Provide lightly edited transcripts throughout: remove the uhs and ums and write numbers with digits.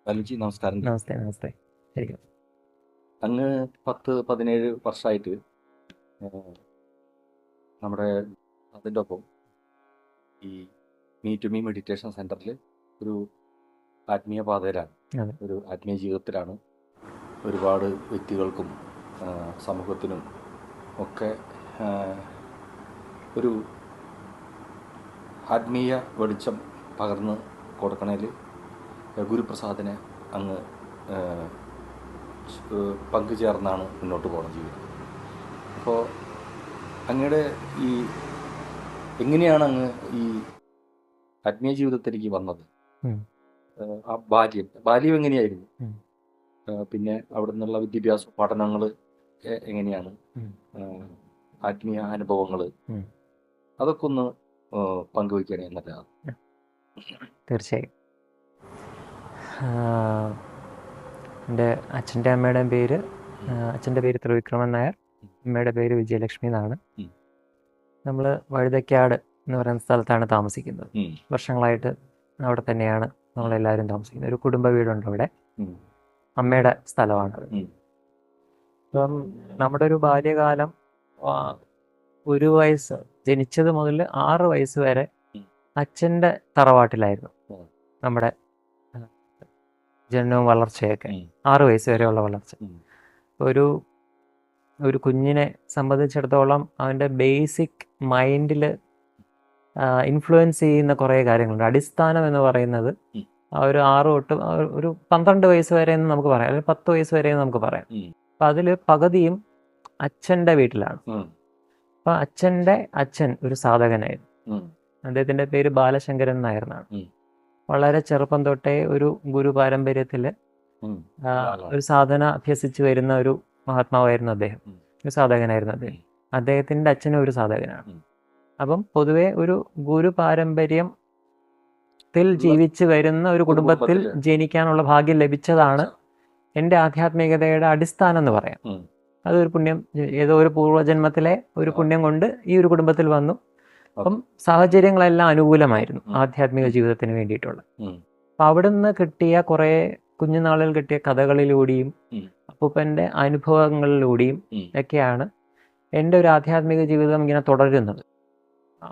വൽജി നമസ്കാരം. നമസ്തേ നമസ്തേ. ശരിക്കും അങ്ങ് 10-17 വർഷമായിട്ട് നമ്മുടെ അതിൻ്റെ ഒപ്പം ഈ മീ ടു മീ മെഡിറ്റേഷൻ സെൻറ്ററിൽ ഒരു ആത്മീയ പാതയിലാണ്, അതെ. ഒരു ആത്മീയ ജീവിതത്തിലാണ്. ഒരുപാട് വ്യക്തികൾക്കും സമൂഹത്തിനും ഒക്കെ ഒരു ആത്മീയ വെളിച്ചം പകർന്ന് കൊടുക്കണേൽ ഗുരുപ്രസാദിനെ അങ്ങ് പങ്കുചേർന്നാണ് മുന്നോട്ട് പോകുന്ന ജീവിതം. അപ്പോൾ അങ്ങയുടെ ഈ എങ്ങനെയാണ് അങ്ങ് ഈ ആത്മീയ ജീവിതത്തിലേക്ക് വന്നത്? ആ ബാല്യം എങ്ങനെയായിരുന്നു? പിന്നെ അവിടെ നിന്നുള്ള വിദ്യാഭ്യാസ പഠനങ്ങൾ എങ്ങനെയാണ്? ആത്മീയ അനുഭവങ്ങൾ അതൊക്കെ ഒന്ന് പങ്കുവയ്ക്കുകയാണെങ്കിൽ നല്ലതാണ്. തീർച്ചയായും. എൻ്റെ അച്ഛൻ്റെ അമ്മയുടെയും പേര്, അച്ഛൻ്റെ പേര് ത്രിവിക്രമൻ നായർ, അമ്മയുടെ പേര് വിജയലക്ഷ്മി എന്നാണ്. നമ്മൾ വഴുതക്കാട് എന്ന് പറയുന്ന സ്ഥലത്താണ് താമസിക്കുന്നത്. വർഷങ്ങളായിട്ട് അവിടെ തന്നെയാണ് നമ്മളെല്ലാവരും താമസിക്കുന്നത്. ഒരു കുടുംബ വീടുണ്ട് അവിടെ, അമ്മയുടെ സ്ഥലമാണ്. അപ്പം നമ്മുടെ ഒരു ബാല്യകാലം ഒരു വയസ്സ് ജനിച്ചത് മുതൽ 6 വയസ്സ് വരെ അച്ഛൻ്റെ തറവാട്ടിലായിരുന്നു. നമ്മുടെ ജനനവും വളർച്ചയൊക്കെ 6 വയസ്സ് വരെയുള്ള വളർച്ച. ഒരു കുഞ്ഞിനെ സംബന്ധിച്ചിടത്തോളം അവൻ്റെ ബേസിക് മൈൻഡിൽ ഇൻഫ്ലുവൻസ് ചെയ്യുന്ന കുറേ കാര്യങ്ങളുണ്ട്. അടിസ്ഥാനം എന്ന് പറയുന്നത് ഒരു 6 തൊട്ട് ഒരു 12 വയസ്സ് വരെ എന്ന് നമുക്ക് പറയാം, അല്ലെങ്കിൽ 10 വയസ്സ് വരെ എന്ന് നമുക്ക് പറയാം. അപ്പം അതിൽ പകുതിയും അച്ഛൻ്റെ വീട്ടിലാണ്. അപ്പം അച്ഛൻ്റെ അച്ഛൻ ഒരു സാധകനായിരുന്നു. അദ്ദേഹത്തിൻ്റെ പേര് ബാലശങ്കരൻ നായർ എന്നാണ്. വളരെ ചെറുപ്പം തൊട്ടേ ഒരു ഗുരു പാരമ്പര്യത്തിൽ ഒരു സാധന അഭ്യസിച്ച് വരുന്ന ഒരു മഹാത്മാവായിരുന്നു അദ്ദേഹം, ഒരു സാധകനായിരുന്നു അദ്ദേഹം. അദ്ദേഹത്തിൻ്റെ അച്ഛനും ഒരു സാധകനാണ്. അപ്പം പൊതുവെ ഒരു ഗുരു പാരമ്പര്യത്തിൽ ജീവിച്ച് വരുന്ന ഒരു കുടുംബത്തിൽ ജനിക്കാനുള്ള ഭാഗ്യം ലഭിച്ചതാണ് എൻ്റെ ആധ്യാത്മികതയുടെ അടിസ്ഥാനം എന്ന് പറയാം. അതൊരു പുണ്യം, ഏതോ ഒരു പൂർവ്വജന്മത്തിലെ ഒരു പുണ്യം കൊണ്ട് ഈ ഒരു കുടുംബത്തിൽ വന്നു. അപ്പം സാഹചര്യങ്ങളെല്ലാം അനുകൂലമായിരുന്നു ആധ്യാത്മിക ജീവിതത്തിന് വേണ്ടിയിട്ടുള്ള. അപ്പം അവിടുന്ന് കിട്ടിയ കുറേ കുഞ്ഞുനാളിൽ കിട്ടിയ കഥകളിലൂടെയും അപ്പൂപ്പൻ്റെ അനുഭവങ്ങളിലൂടെയും ഒക്കെയാണ് എൻ്റെ ഒരു ആധ്യാത്മിക ജീവിതം ഇങ്ങനെ തുടരുന്നത്.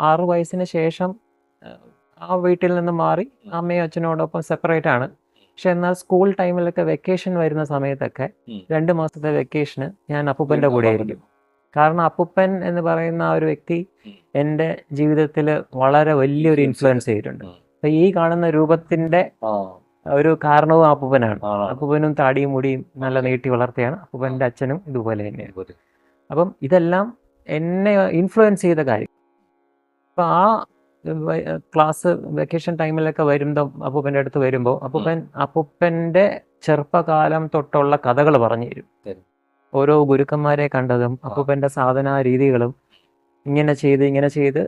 6 വയസ്സിന് ശേഷം ആ വീട്ടിൽ നിന്ന് മാറി അമ്മയും അച്ഛനോടൊപ്പം സെപ്പറേറ്റ് ആണ്. പക്ഷെ എന്നാൽ സ്കൂൾ ടൈമിലൊക്കെ വെക്കേഷൻ വരുന്ന സമയത്തൊക്കെ 2 മാസത്തെ വെക്കേഷന് ഞാൻ അപ്പൂപ്പൻ്റെ കൂടെ ആയിരിക്കും. കാരണം അപ്പൂപ്പൻ എന്ന് പറയുന്ന ആ ഒരു വ്യക്തി എൻ്റെ ജീവിതത്തിൽ വളരെ വലിയൊരു ഇൻഫ്ലുവൻസ് ചെയ്തിട്ടുണ്ട്. അപ്പം ഈ കാണുന്ന രൂപത്തിൻ്റെ ഒരു കാരണവും അപ്പൂപ്പനാണ്. അപ്പൂപ്പനും താടിയും മുടിയും നല്ല നീട്ടി വളർത്തിയാണ്. അപ്പൂപ്പൻ്റെ അച്ഛനും ഇതുപോലെ തന്നെയാണ്. അപ്പം ഇതെല്ലാം എന്നെ ഇൻഫ്ലുവൻസ് ചെയ്ത കാര്യം. അപ്പം ആ ക്ലാസ് വെക്കേഷൻ ടൈമിലൊക്കെ വരുമ്പോൾ അപ്പൂപ്പൻ്റെ അടുത്ത് വരുമ്പോൾ അപ്പൂപ്പൻ്റെ ചെറുപ്പകാലം തൊട്ടുള്ള കഥകൾ പറഞ്ഞു തരും. ഓരോ ഗുരുക്കന്മാരെ കണ്ടതും അപ്പൂപ്പൻ്റെ സാധനാ രീതികളും ഇങ്ങനെ ചെയ്ത്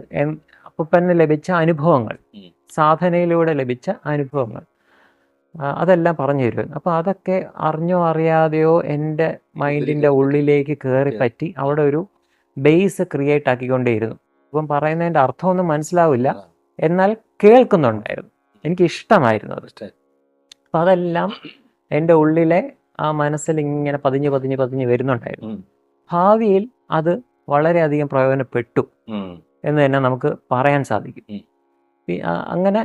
അപ്പൂപ്പന് ലഭിച്ച അനുഭവങ്ങൾ, സാധനയിലൂടെ ലഭിച്ച അനുഭവങ്ങൾ അതെല്ലാം പറഞ്ഞു തരുമായിരുന്നു. അപ്പോൾ അതൊക്കെ അറിഞ്ഞോ അറിയാതെയോ എൻ്റെ മൈൻഡിൻ്റെ ഉള്ളിലേക്ക് കയറി പറ്റി അവിടെ ഒരു ബേസ് ക്രിയേറ്റ് ആക്കിക്കൊണ്ടേയിരുന്നു. അപ്പം പറയുന്നതിൻ്റെ അർത്ഥമൊന്നും മനസ്സിലാവില്ല, എന്നാൽ കേൾക്കുന്നുണ്ടായിരുന്നു, എനിക്കിഷ്ടമായിരുന്നു അത്. അപ്പം അതെല്ലാം എൻ്റെ ഉള്ളിലെ ആ മനസ്സിൽ ഇങ്ങനെ പതിഞ്ഞ് വരുന്നുണ്ടായിരുന്നു. ഭാവിയിൽ അത് വളരെയധികം പ്രയോജനപ്പെട്ടു എന്ന് തന്നെ നമുക്ക് പറയാൻ സാധിക്കും. അങ്ങനെ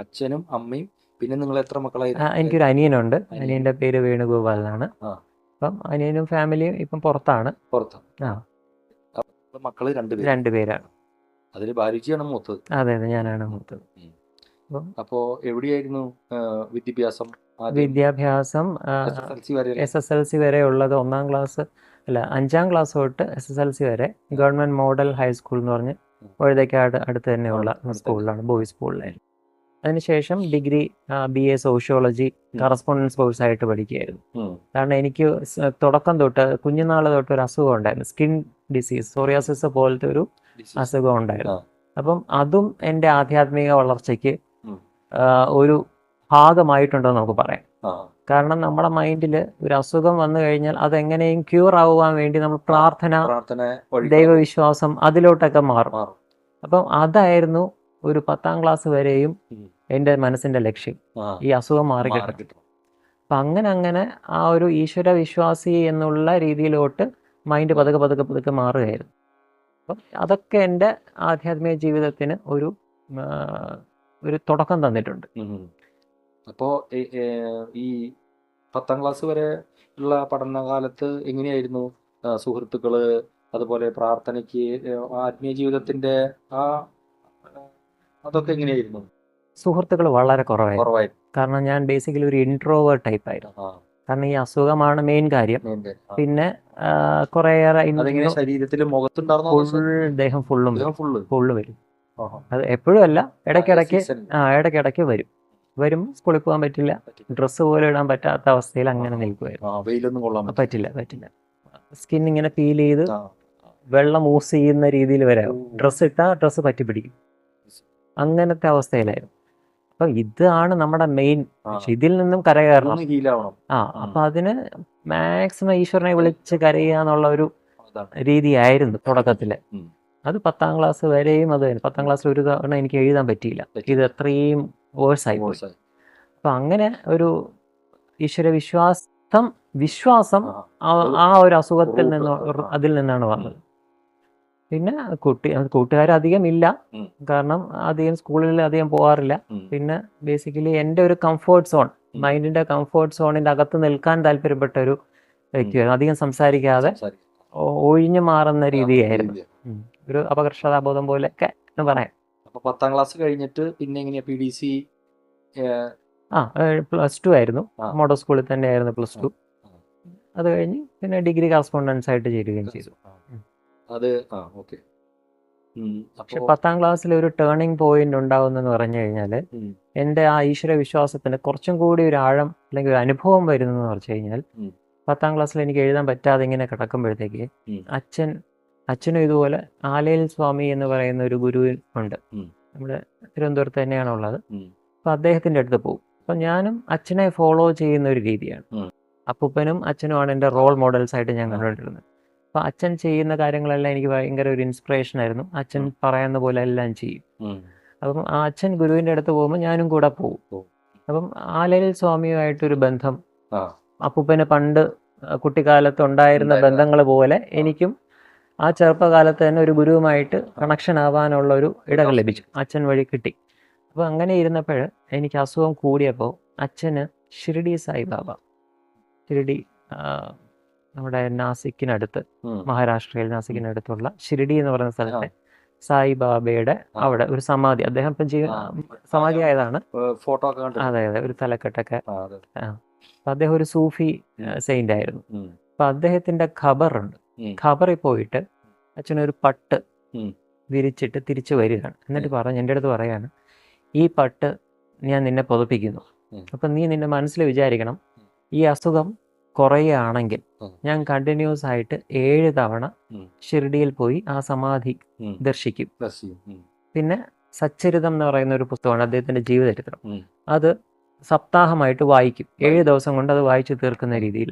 അച്ഛനും അമ്മയും പിന്നെ നിങ്ങൾ എത്ര മക്കളായിരുന്നു? എനിക്കൊരു അനിയനുണ്ട്. അനിയൻ്റെ പേര് വേണുഗോപാൽ എന്നാണ്. അപ്പം അനിയനും ഫാമിലിയും ഇപ്പം പുറത്താണ്. മക്കള് 2 പേരാണ്. അതിൽ ബാലുജിയാണ് മൂത്തത്. അതെ, ഞാനാണ് മൂത്തത്. അപ്പോൾ എവിടെയായിരുന്നു വിദ്യാഭ്യാസം? SSLC വരെ ഉള്ളത് 5ാം ക്ലാസ് തൊട്ട് SSLC വരെ ഗവൺമെൻറ് മോഡൽ ഹൈസ്കൂൾ എന്ന് പറഞ്ഞ് വഴുതക്കാട് അടുത്ത് തന്നെയുള്ള സ്കൂളിലാണ്, ബോയ്സ് സ്കൂളിലായിരുന്നു. അതിനുശേഷം ഡിഗ്രി BA സോഷ്യോളജി കറസ്പോണ്ടൻസ് കോഴ്സായിട്ട് പഠിക്കുകയായിരുന്നു. കാരണം എനിക്ക് തുടക്കം തൊട്ട് കുഞ്ഞുനാൾ തൊട്ട് ഒരു അസുഖം ഉണ്ടായിരുന്നു, സ്കിൻ ഡിസീസ്, സോറിയാസിസ് പോലത്തെ ഒരു അസുഖം ഉണ്ടായിരുന്നു. അപ്പം അതും എൻ്റെ ആധ്യാത്മിക വളർച്ചയ്ക്ക് ഒരു ഭാഗമായിട്ടുണ്ടെന്ന് നമുക്ക് പറയാം. കാരണം നമ്മുടെ മൈൻഡിൽ ഒരു അസുഖം വന്നു കഴിഞ്ഞാൽ അതെങ്ങനെയും ക്യൂർ ആവാൻ വേണ്ടി നമ്മൾ പ്രാർത്ഥന, ദൈവവിശ്വാസം അതിലോട്ടൊക്കെ മാറും. അപ്പം അതായിരുന്നു ഒരു 10ാം ക്ലാസ് വരെയും എൻ്റെ മനസ്സിൻ്റെ ലക്ഷ്യം, ആ, ഈ അസുഖം മാറി മാറി കിട്ടണം. കിട്ടണം. അപ്പം അങ്ങനെ ആ ഒരു ഈശ്വര വിശ്വാസി എന്നുള്ള രീതിയിലോട്ട് മൈൻഡ് പതുക്കെ പതുക്കെ പതുക്കെ മാറുകയായിരുന്നു. അപ്പം അതൊക്കെ എൻ്റെ ആധ്യാത്മിക ജീവിതത്തിന് ഒരു തുടക്കം തന്നിട്ടുണ്ട്. അപ്പോൾ ഈ 10ാം ക്ലാസ് വരെ ഉള്ള പഠനകാലത്ത് എങ്ങനെയായിരുന്നു സുഹൃത്തുക്കള്, അതുപോലെ പ്രാർത്ഥനയ്ക്ക്, ആത്മീയ ജീവിതത്തിന്റെ ആ അതൊക്കെ എങ്ങനെയായിരുന്നു? സുഹൃത്തുക്കൾ വളരെ കുറവായിരുന്നു. കുറവായിരുന്നു. കാരണം ഞാൻ ബേസിക്കലി ഒരു ഇൻട്രോവേർട്ട് ടൈപ്പായിരുന്നു. ആ, കാരണം ഈ അസുഖമാണ് മെയിൻ കാര്യം. main കാര്യം. ആ. പിന്നെ കുറേയേറെ അതെങ്ങനെ ശരീരത്തിൽ മുഖത്തുണ്ടായിരുന്നോ? ഫുൾ ദേഹം ഫുള്ളും ഫുള്ള്. ഫുള്ള് വരും. ആഹാ. അത് എപ്പോഴും അല്ല, ഇടയ്ക്കിടയ്ക്ക് season. ഇടയ്ക്കിടയ്ക്ക് വരും. സ്കൂളിൽ പോകാൻ പറ്റില്ല, ഡ്രസ്സ് പോലും ഇടാൻ പറ്റാത്ത അവസ്ഥയിൽ അങ്ങനെ നിൽക്കുമായിരുന്നു. വെയിലൊന്നും കൊള്ളാൻ പറ്റില്ല. സ്കിൻ ഇങ്ങനെ ഫീൽ ചെയ്ത് ആ. വെള്ളം യൂസ് ചെയ്യുന്ന രീതിയിൽ വരെ ഓ. ഡ്രസ്സ് ഇട്ടാൽ ഡ്രസ്സ് പറ്റി പിടിക്കും. അങ്ങനത്തെ അവസ്ഥയിലായിരുന്നു. അപ്പം ഇതാണ് നമ്മുടെ മെയിൻ. ആ. ഇതിൽ നിന്നും കരകയറണം. ഒന്ന് ഹീലാവണം. അപ്പം അതിന് മാക്സിമം ഈശ്വരനെ വിളിച്ച് കരയുക എന്നുള്ള ഒരു അതാണ്. രീതിയായിരുന്നു തുടക്കത്തിൽ. ഉം. അത് 10ാം ക്ലാസ് വരെയും അത് തന്നെ. 10ാം ക്ലാസ്സിൽ ഒരു തവണ എനിക്ക് എഴുതാൻ പറ്റിയില്ല. ഇത് അത്രയും വേഴ്സായി പോയി. മോശമായി. അപ്പം അങ്ങനെ ഒരു ഈശ്വര വിശ്വാസം ആ. ആ ഒരു അസുഖത്തിൽ നിന്ന് ആ. അതിൽ നിന്നാണ് വന്നത്. പിന്നെ കൂട്ടുകാരധികം ഇല്ല, ഉം. കാരണം അധികം സ്കൂളിൽ അധികം പോകാറില്ല. ഉം. പിന്നെ ബേസിക്കലി എൻ്റെ ഒരു കംഫോർട്ട് സോൺ, മൈൻഡിൻ്റെ കംഫോർട്ട് സോണിൻ്റെ അകത്ത് നിൽക്കാൻ താല്പര്യപ്പെട്ട ഒരു വ്യക്തിയായിരുന്നു. അധികം സംസാരിക്കാതെ ഒഴിഞ്ഞു മാറുന്ന രീതിയായിരുന്നു. ഒരു അപകർഷതാബോധം പോലെയൊക്കെ എന്ന് പറയാം. അപ്പൊ 10ാം ക്ലാസ് കഴിഞ്ഞിട്ട് പിന്നെ എങ്ങനെയാ PDC? +2 ആയിരുന്നു. ആ. മോഡൽ സ്കൂളിൽ തന്നെയായിരുന്നു +2. ആ. അത് കഴിഞ്ഞ് പിന്നെ ഡിഗ്രി കറസ്പോണ്ടൻസ് ആയിട്ട് ചേരുകയും ചെയ്തു. അത് ഓക്കെ. പക്ഷെ 10ാം ക്ലാസ്സിൽ ഒരു ടേണിംഗ് പോയിന്റ് ഉണ്ടാവുന്നെന്ന് പറഞ്ഞു കഴിഞ്ഞാൽ എൻ്റെ ആ ഈശ്വര വിശ്വാസത്തിന് കുറച്ചും കൂടി ഒരു ആഴം അല്ലെങ്കിൽ ഒരു അനുഭവം വരുന്നതെന്ന് പറഞ്ഞു കഴിഞ്ഞാൽ 10ാം ക്ലാസ്സിൽ എനിക്ക് എഴുതാൻ പറ്റാതെ ഇങ്ങനെ കിടക്കുമ്പോഴത്തേക്ക് അച്ഛനും ഇതുപോലെ ആലയിൽ സ്വാമി എന്ന് പറയുന്ന ഒരു ഗുരു ഉണ്ട്, നമ്മുടെ തിരുവനന്തപുരത്ത് തന്നെയാണ് ഉള്ളത്. അപ്പം അദ്ദേഹത്തിൻ്റെ അടുത്ത് പോകും. അപ്പം ഞാനും അച്ഛനെ ഫോളോ ചെയ്യുന്ന ഒരു രീതിയാണ്. അപ്പൂപ്പനും അച്ഛനുമാണ് എൻ്റെ റോൾ മോഡൽസ് ആയിട്ട് ഞാൻ കണ്ടുകൊണ്ടിരുന്നത്. അപ്പം അച്ഛൻ ചെയ്യുന്ന കാര്യങ്ങളെല്ലാം എനിക്ക് ഭയങ്കര ഒരു ഇൻസ്പിറേഷൻ ആയിരുന്നു. അച്ഛൻ പറയുന്ന പോലെ എല്ലാം ചെയ്യും. അപ്പം ആ അച്ഛൻ ഗുരുവിൻ്റെ അടുത്ത് പോകുമ്പോൾ ഞാനും കൂടെ പോകും. അപ്പം ആലയിൽ സ്വാമിയുമായിട്ടൊരു ബന്ധം അപ്പൂപ്പന് പണ്ട് കുട്ടിക്കാലത്ത് ഉണ്ടായിരുന്ന ബന്ധങ്ങൾ പോലെ എനിക്കും ആ ചെറുപ്പകാലത്ത് തന്നെ ഒരു ഗുരുവുമായിട്ട് കണക്ഷൻ ആവാനുള്ള ഒരു ഇടകൾ ലഭിച്ചു, അച്ഛൻ വഴി കിട്ടി. അപ്പോൾ അങ്ങനെ ഇരുന്നപ്പോൾ എനിക്ക് അസുഖം കൂടിയപ്പോൾ അച്ഛന് ഷിർഡി സായിബാബ, ഷിർഡി നമ്മുടെ നാസിക്കിനടുത്ത്, മഹാരാഷ്ട്രയിൽ നാസിക്കിനടുത്തുള്ള ഷിർഡി എന്ന് പറയുന്ന സ്ഥലത്തെ സായിബാബയുടെ അവിടെ ഒരു സമാധി, അദ്ദേഹം ഇപ്പം സമാധിയായതാണ്. ഫോട്ടോ. അതെ, ഒരു തലക്കെട്ടൊക്കെ. അപ്പം അദ്ദേഹം ഒരു സൂഫി സെയിൻ്റ് ആയിരുന്നു. അപ്പം അദ്ദേഹത്തിൻ്റെ ഖബറുണ്ട്. ഖബറിൽ പോയിട്ട് അച്ഛനൊരു പട്ട് വിരിച്ചിട്ട് തിരിച്ചു വരികയാണ്. എന്നിട്ട് എൻ്റെ അടുത്ത് പറയാണ്, ഈ പട്ട് ഞാൻ നിന്നെ പുതപ്പിക്കുന്നു. അപ്പം നീ നിന്റെ മനസ്സിൽ വിചാരിക്കണം, ഈ അസുഖം കുറയുകയാണെങ്കിൽ ഞാൻ കണ്ടിന്യൂസ് ആയിട്ട് 7 തവണ ഷിർഡിയിൽ പോയി ആ സമാധി ദർശിക്കും. പിന്നെ സച്ചരിതം എന്ന് പറയുന്ന ഒരു പുസ്തകമാണ് അദ്ദേഹത്തിൻ്റെ ജീവചരിത്രം. അത് സപ്താഹമായിട്ട് വായിക്കും. 7 ദിവസം കൊണ്ട് അത് വായിച്ചു തീർക്കുന്ന രീതിയിൽ.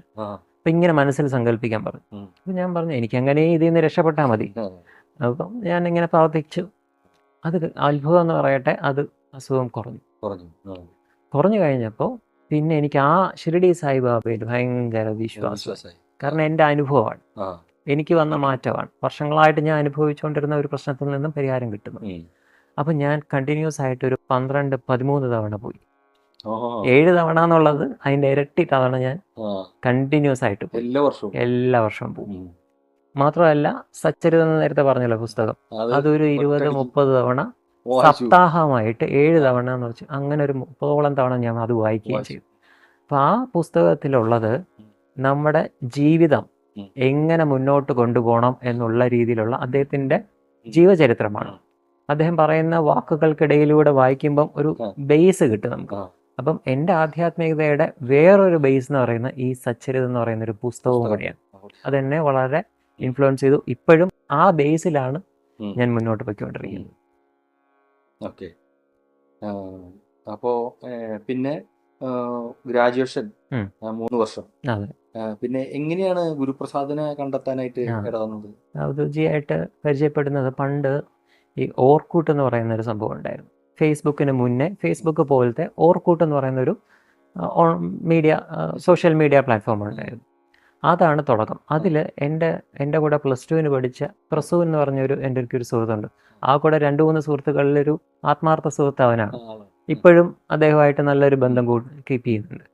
അപ്പം ഇങ്ങനെ മനസ്സിൽ സങ്കല്പിക്കാൻ പറഞ്ഞു. അപ്പം ഞാൻ പറഞ്ഞു, എനിക്കങ്ങനെ ഇതിൽ നിന്ന് രക്ഷപ്പെട്ടാൽ മതി. അപ്പം ഞാൻ ഇങ്ങനെ പ്രവർത്തിച്ചു. അത് അത്ഭുതം എന്ന് പറയട്ടെ, അത് അസുഖം കുറഞ്ഞു കഴിഞ്ഞപ്പോൾ പിന്നെ എനിക്ക് ആ ഷിർഡി സായിബാബയിൽ ഭയങ്കര വിശ്വാസമായി. കാരണം എൻ്റെ അനുഭവമാണ്, എനിക്ക് വന്ന മാറ്റമാണ്. വർഷങ്ങളായിട്ട് ഞാൻ അനുഭവിച്ചുകൊണ്ടിരുന്ന ഒരു പ്രശ്നത്തിൽ നിന്നും പരിഹാരം കിട്ടുന്നു. അപ്പം ഞാൻ കണ്ടിന്യൂസ് ആയിട്ട് ഒരു 12-13 തവണ പോയി. 7 തവണ എന്നുള്ളത് അതിൻ്റെ ഇരട്ടി തവണ ഞാൻ കണ്ടിന്യൂസ് ആയിട്ട് പോയി. എല്ലാ വർഷവും പോകും. മാത്രമല്ല സച്ചരിതം എന്ന് നേരത്തെ പറഞ്ഞല്ലോ പുസ്തകം, അതൊരു 20-30 തവണ സപ്താഹമായിട്ട് 7 തവണ എന്ന് വെച്ച് അങ്ങനെ ഒരു 30ഓളം തവണ ഞാൻ അത് വായിക്കുകയും ചെയ്തു. അപ്പം ആ പുസ്തകത്തിലുള്ളത് നമ്മുടെ ജീവിതം എങ്ങനെ മുന്നോട്ട് കൊണ്ടുപോകണം എന്നുള്ള രീതിയിലുള്ള അദ്ദേഹത്തിൻ്റെ ജീവചരിത്രമാണ്. അദ്ദേഹം പറയുന്ന വാക്കുകൾക്കിടയിലൂടെ വായിക്കുമ്പം ഒരു ബേസ് കിട്ടും നമുക്ക്. അപ്പം എൻ്റെ ആധ്യാത്മികതയുടെ വേറൊരു ബേസ് എന്ന് പറയുന്ന ഈ സച്ചരിതം എന്ന് പറയുന്ന ഒരു പുസ്തകവും കൂടിയാണ്. അതെന്നെ വളരെ ഇൻഫ്ലുവൻസ് ചെയ്തു. ഇപ്പോഴും ആ ബേസിലാണ് ഞാൻ മുന്നോട്ട് പോയിക്കൊണ്ടിരിക്കുന്നത്. ഓക്കെ. അപ്പോൾ പിന്നെ ഗ്രാജുവേഷൻ 3 വർഷം. പിന്നെ എങ്ങനെയാണ് ഗുരുപ്രസാദിനെ കണ്ടെത്താനായിട്ട് ഇടവന്നത്? ഔദ്യോഗികമായിട്ട് പരിചയപ്പെടുന്നത് പണ്ട് ഈ ഓർക്കൂട്ട് എന്ന് പറയുന്ന ഒരു സംഭവം ഉണ്ടായിരുന്നു. ഫേസ്ബുക്കിന് മുന്നേ ഫേസ്ബുക്ക് പോലത്തെ ഓർക്കൂട്ട് എന്ന് പറയുന്ന ഒരു സോഷ്യൽ മീഡിയ പ്ലാറ്റ്ഫോം ഉണ്ടായിരുന്നു. അതാണ് തുടക്കം. അതിൽ എൻ്റെ കൂടെ +2 പഠിച്ച പ്രസു എന്ന് പറഞ്ഞൊരു എൻ്റെ ഒരു സുഹൃത്തുണ്ട്. ആ കൂടെ 2-3 സുഹൃത്തുക്കളിലൊരു ആത്മാർത്ഥ സുഹൃത്ത് അവനാണ്. ഇപ്പോഴും അദ്ദേഹമായിട്ട് നല്ലൊരു ബന്ധം കീപ്പ് ചെയ്യുന്നുണ്ട്.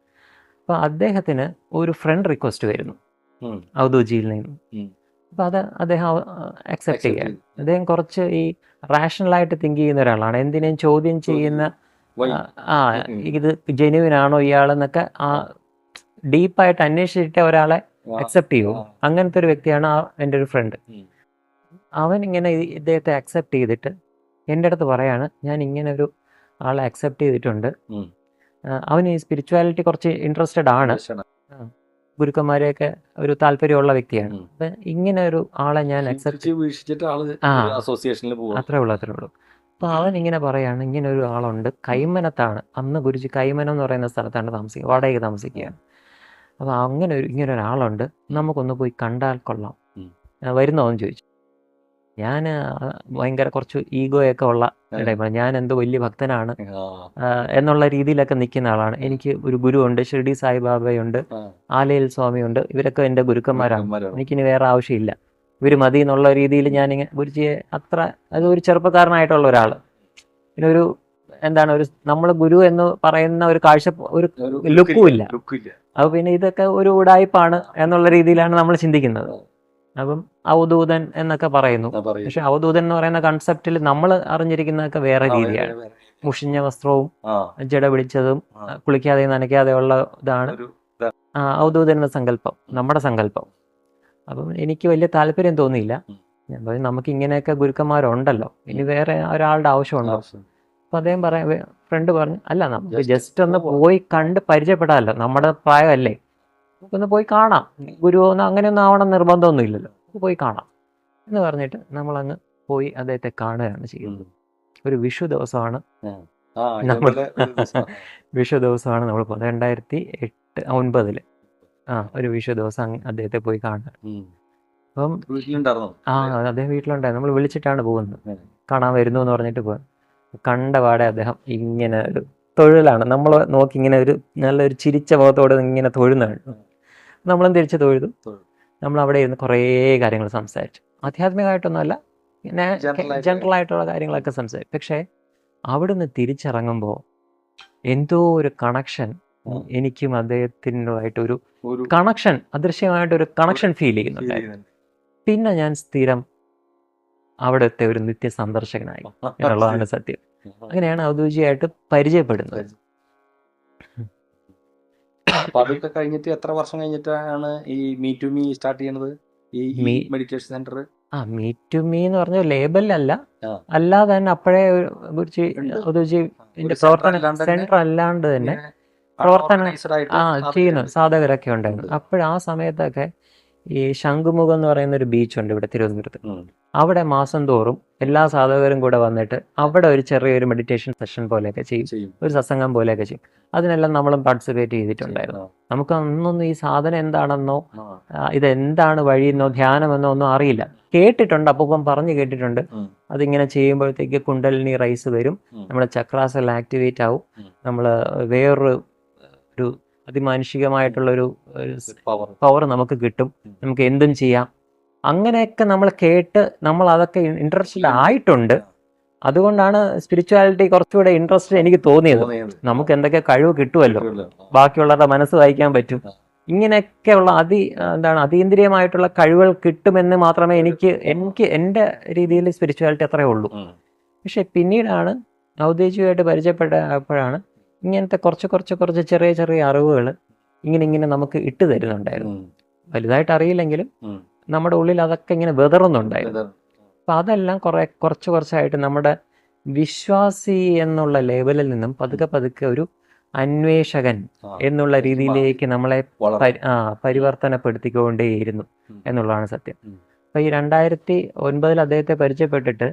അപ്പോൾ അദ്ദേഹത്തിന് ഒരു ഫ്രണ്ട് റിക്വസ്റ്റ് വരുന്നു ഔദൂജിയിൽ നിന്ന്. അപ്പോൾ അത് അദ്ദേഹം അക്സെപ്റ്റ് ചെയ്യുകയാണ്. അദ്ദേഹം കുറച്ച് ഈ റാഷണലായിട്ട് തിങ്ക് ചെയ്യുന്ന ഒരാളാണ്. എന്തിനേയും ചോദ്യം ചെയ്യുന്ന, ഇത് ജെന്യുവിൻ ആണോ ഇയാളെന്നൊക്കെ ഡീപ്പായിട്ട് അന്വേഷിച്ചിട്ട് ഒരാളെ അക്സെപ്റ്റ് ചെയ്യൂ. അങ്ങനത്തെ ഒരു വ്യക്തിയാണ് എൻ്റെ ഒരു ഫ്രണ്ട്. അവൻ ഇങ്ങനെ ഇദ്ദേഹത്തെ അക്സെപ്റ്റ് ചെയ്തിട്ട് എൻ്റെ അടുത്ത് പറയാണ്, ഞാൻ ഇങ്ങനെ ഒരു ആളെ അക്സെപ്റ്റ് ചെയ്തിട്ടുണ്ട്. അവന് ഈ സ്പിരിച്വാലിറ്റി കുറച്ച് ഇൻട്രസ്റ്റഡ് ആണ്, ഗുരുക്കന്മാരെയൊക്കെ ഒരു താല്പര്യമുള്ള വ്യക്തിയാണ്. അപ്പം ഇങ്ങനെ ഒരു ആളെ ഞാൻ അക്സെപ്റ്റ് അത്രേ ഉള്ളൂ. അപ്പോൾ അവൻ ഇങ്ങനെ പറയാണ്, ഇങ്ങനെ ഒരു ആളുണ്ട് കൈമനത്താണ്. അന്ന് ഗുരുജി കൈമനം എന്ന് പറയുന്ന സ്ഥലത്താണ് താമസിക്കുക, വാടകയ്ക്ക് താമസിക്കുകയാണ്. അപ്പോൾ ഇങ്ങനെ ഒരാളുണ്ട്, നമുക്കൊന്ന് പോയി കണ്ടാൽ കൊള്ളാം, വരുന്നോന്ന് ചോദിച്ചു. ഞാൻ ഭയങ്കര കുറച്ച് ഈഗോയൊക്കെ ഉള്ള ടൈപ്പാണ്. ഞാൻ എന്തോ വലിയ ഭക്തനാണ് എന്നുള്ള രീതിയിലൊക്കെ നിൽക്കുന്ന ആളാണ്. എനിക്ക് ഒരു ഗുരുവുണ്ട്, ഷിർഡി സായിബാബയുണ്ട്, ആലയിൽ സ്വാമിയുണ്ട്, ഇവരൊക്കെ എൻ്റെ ഗുരുക്കന്മാരാണ്. എനിക്കിനി വേറെ ആവശ്യമില്ല, ഇവർ മതി എന്നുള്ള രീതിയിൽ ഞാനിങ്ങനെ ഗുരുജിയെ അതൊരു ചെറുപ്പക്കാരനായിട്ടുള്ള ഒരാൾ, പിന്നെ ഒരു നമ്മൾ ഗുരു എന്ന് പറയുന്ന ഒരു ഒരു ലുക്കും ഇല്ല. അപ്പോൾ പിന്നെ ഇതൊക്കെ ഒരു ഉടായ്പാണ് എന്നുള്ള രീതിയിലാണ് നമ്മൾ ചിന്തിക്കുന്നത്. അപ്പം അവധൂതൻ എന്നൊക്കെ പറയുന്നു. പക്ഷെ അവധൂതൻ എന്ന് പറയുന്ന കൺസെപ്റ്റിൽ നമ്മൾ അറിഞ്ഞിരിക്കുന്നതൊക്കെ വേറെ രീതിയാണ്. മുഷിഞ്ഞ വസ്ത്രവും ജട പിടിച്ചതും കുളിക്കാതെ നനയ്ക്കാതെ ഉള്ള ഇതാണ് അവധൂതൻ എന്ന സങ്കല്പം, നമ്മുടെ സങ്കല്പം. അപ്പം എനിക്ക് വലിയ താല്പര്യം തോന്നിയില്ല. ഞാൻ പറഞ്ഞു, നമുക്ക് ഇങ്ങനെയൊക്കെ ഗുരുക്കന്മാരുണ്ടല്ലോ, ഇനി വേറെ ഒരാളുടെ ആവശ്യമുണ്ടോ? അപ്പം അദ്ദേഹം ഫ്രണ്ട് പറഞ്ഞു, അല്ല, നമുക്ക് ജസ്റ്റ് ഒന്ന് പോയി കണ്ട് പരിചയപ്പെടാമല്ലോ, നമ്മുടെ പ്രായമല്ലേ, നമുക്കൊന്ന് പോയി കാണാം. ഗുരു അങ്ങനെയൊന്നും ആവണം നിർബന്ധമൊന്നും ഇല്ലല്ലോ, നമുക്ക് പോയി കാണാം എന്ന് പറഞ്ഞിട്ട് നമ്മളങ്ങ് പോയി അദ്ദേഹത്തെ കാണുകയാണ് ചെയ്യുന്നത്. ഒരു വിഷു ദിവസമാണ് നമ്മൾ പോകുന്നത്. 2008-2009 ഒരു വിഷു ദിവസം അദ്ദേഹത്തെ പോയി കാണുക. അപ്പം അദ്ദേഹം വീട്ടിലുണ്ടായിരുന്നു. നമ്മൾ വിളിച്ചിട്ടാണ് പോകുന്നത്, കാണാൻ വരുന്നു എന്ന് പറഞ്ഞിട്ട് പോകുന്നത്. കണ്ട പാടെ അദ്ദേഹം ഇങ്ങനെ ഒരു തൊഴിലാണ്, നമ്മൾ നോക്കി ഇങ്ങനെ ഒരു നല്ലൊരു ചിരിച്ച മുഖത്തോടെ ഇങ്ങനെ തൊഴുന്നതാണ്. നമ്മളും തിരിച്ച് തൊഴുതു. നമ്മൾ അവിടെ ഇരുന്ന് കുറേ കാര്യങ്ങൾ സംസാരിച്ചു. ആധ്യാത്മികമായിട്ടൊന്നുമല്ല, പിന്നെ ജനറൽ ആയിട്ടുള്ള കാര്യങ്ങളൊക്കെ സംസാരിച്ചു. പക്ഷേ അവിടുന്ന് തിരിച്ചിറങ്ങുമ്പോൾ എന്തോ ഒരു കണക്ഷൻ, എനിക്കും അദ്ദേഹത്തിനുമായിട്ടൊരു കണക്ഷൻ, അദൃശ്യമായിട്ടൊരു കണക്ഷൻ ഫീൽ ചെയ്യുന്നുണ്ടായിരുന്നു. പിന്നെ ഞാൻ സ്ഥിരം അവിടുത്തെ ഒരു നിത്യ സന്ദർശകനായി എന്നുള്ളതാണ് സത്യം. അങ്ങനെയാണ് ഔദ്യോഗികമായിട്ട് പരിചയപ്പെടുന്നത്. അതൊക്കെ കഴിഞ്ഞിട്ട് എത്ര വർഷം കഴിഞ്ഞിട്ടാണ് ഈ മീ ടു മീ സ്റ്റാർട്ട് ചെയ്യുന്നത്, ഈ meditation centre? Meet to me എന്ന് പറഞ്ഞ ലേബലല്ല, അല്ലാതെ തന്നെ അപ്പോഴേ പ്രവർത്തന സെന്റർ അല്ലാണ്ട് തന്നെ പ്രവർത്തനം ചെയ്യുന്ന സാധകരൊക്കെ ഉണ്ടായിരുന്നു. ആ സമയത്തൊക്കെ ഈ ശംഖുമുഖം എന്ന് പറയുന്ന ഒരു ബീച്ചുണ്ട് ഇവിടെ തിരുവനന്തപുരത്ത്. അവിടെ മാസം തോറും എല്ലാ സാധകരും കൂടെ വന്നിട്ട് അവിടെ ഒരു ചെറിയൊരു മെഡിറ്റേഷൻ സെഷൻ പോലെയൊക്കെ ചെയ്യും, ഒരു സത്സംഗം പോലെയൊക്കെ ചെയ്യും. അതിനെല്ലാം നമ്മളും പാർട്ടിസിപ്പേറ്റ് ചെയ്തിട്ടുണ്ടായിരുന്നു. നമുക്ക് അന്നൊന്നും ഈ സാധനം എന്താണെന്നോ ഇതെന്താണ് വഴിയെന്നോ ധ്യാനമെന്നോ ഒന്നും അറിയില്ല. കേട്ടിട്ടുണ്ട്, അപ്പം പറഞ്ഞു കേട്ടിട്ടുണ്ട്. അതിങ്ങനെ ചെയ്യുമ്പോഴത്തേക്ക് കുണ്ടലിനി റൈസ് വരും, നമ്മുടെ ചക്രാസ് എല്ലാം ആക്ടിവേറ്റ് ആവും, നമ്മൾ വേറൊരു അതിമാനുഷികമായിട്ടുള്ളൊരു പവർ നമുക്ക് കിട്ടും, നമുക്ക് എന്തും ചെയ്യാം. അങ്ങനെയൊക്കെ നമ്മൾ കേട്ട് നമ്മൾ അതൊക്കെ ഇൻട്രസ്റ്റഡ് ആയിട്ടുണ്ട്. അതുകൊണ്ടാണ് സ്പിരിച്വാലിറ്റി കുറച്ചുകൂടെ ഇൻട്രസ്റ്റ് എനിക്ക് തോന്നിയത്. നമുക്ക് എന്തൊക്കെ കഴിവ് കിട്ടുമല്ലോ, ബാക്കിയുള്ളവരുടെ മനസ്സ് വായിക്കാൻ പറ്റും, ഇങ്ങനെയൊക്കെയുള്ള അതീന്ദ്രിയമായിട്ടുള്ള കഴിവുകൾ കിട്ടുമെന്ന് മാത്രമേ എനിക്ക് എൻ്റെ രീതിയിൽ സ്പിരിച്വാലിറ്റി അത്രയേ ഉള്ളൂ. പക്ഷെ പിന്നീടാണ് ഔദ്യോഗികമായിട്ട് പരിചയപ്പെട്ടപ്പോഴാണ് ഇങ്ങനത്തെ കുറച്ച് ചെറിയ അറിവുകൾ ഇങ്ങനെ നമുക്ക് ഇട്ട് തരുന്നുണ്ടായിരുന്നു. വലുതായിട്ട് അറിയില്ലെങ്കിലും നമ്മുടെ ഉള്ളിൽ അതൊക്കെ ഇങ്ങനെ വെതറുന്നുണ്ടായിരുന്നു. അപ്പം അതെല്ലാം കുറച്ചായിട്ട് നമ്മുടെ വിശ്വാസി എന്നുള്ള ലേബലിൽ നിന്നും പതുക്കെ ഒരു അന്വേഷകൻ എന്നുള്ള രീതിയിലേക്ക് നമ്മളെ പരിവർത്തനപ്പെടുത്തിക്കൊണ്ടേയിരുന്നു എന്നുള്ളതാണ് സത്യം. അപ്പം ഈ 2009 അദ്ദേഹത്തെ പരിചയപ്പെട്ടിട്ട്